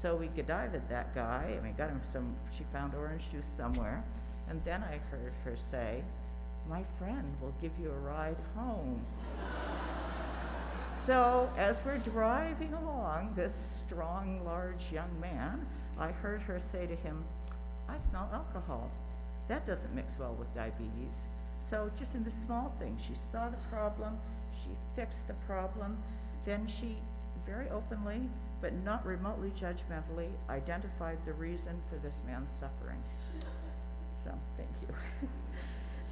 L: So we godited that guy, and we got him she found orange juice somewhere, and then I heard her say, "My friend will give you a ride home." So as we're driving along, this strong, large young man, I heard her say to him, "I smell alcohol. That doesn't mix well with diabetes." So just in the small things, she saw the problem, she fixed the problem, then she very openly, but not remotely judgmentally, identified the reason for this man's suffering. So, thank you.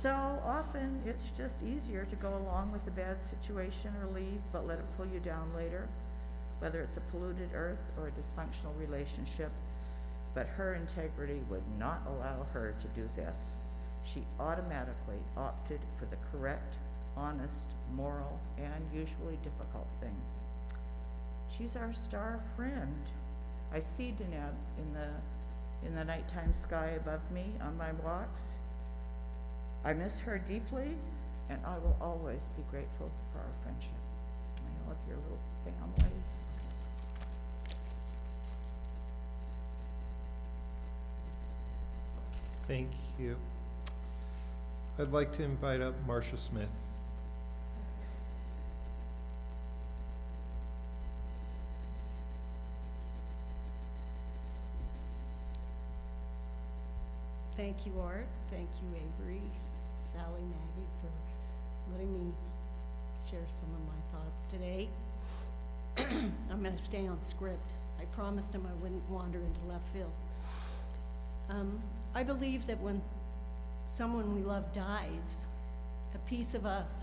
L: So often, it's just easier to go along with the bad situation or leave, but let it pull you down later, whether it's a polluted earth or a dysfunctional relationship. But her integrity would not allow her to do this. She automatically opted for the correct, honest, moral, and usually difficult thing. She's our star friend. I see Deneb in the nighttime sky above me on my walks. I miss her deeply, and I will always be grateful for our friendship. I love your little family.
A: Thank you. I'd like to invite up Marcia Smith.
E: Thank you, Art. Thank you, Avery, Sally, Maggie, for letting me share some of my thoughts today. I'm going to stay on script. I promised him I wouldn't wander into left field. I believe that when someone we love dies, a piece of us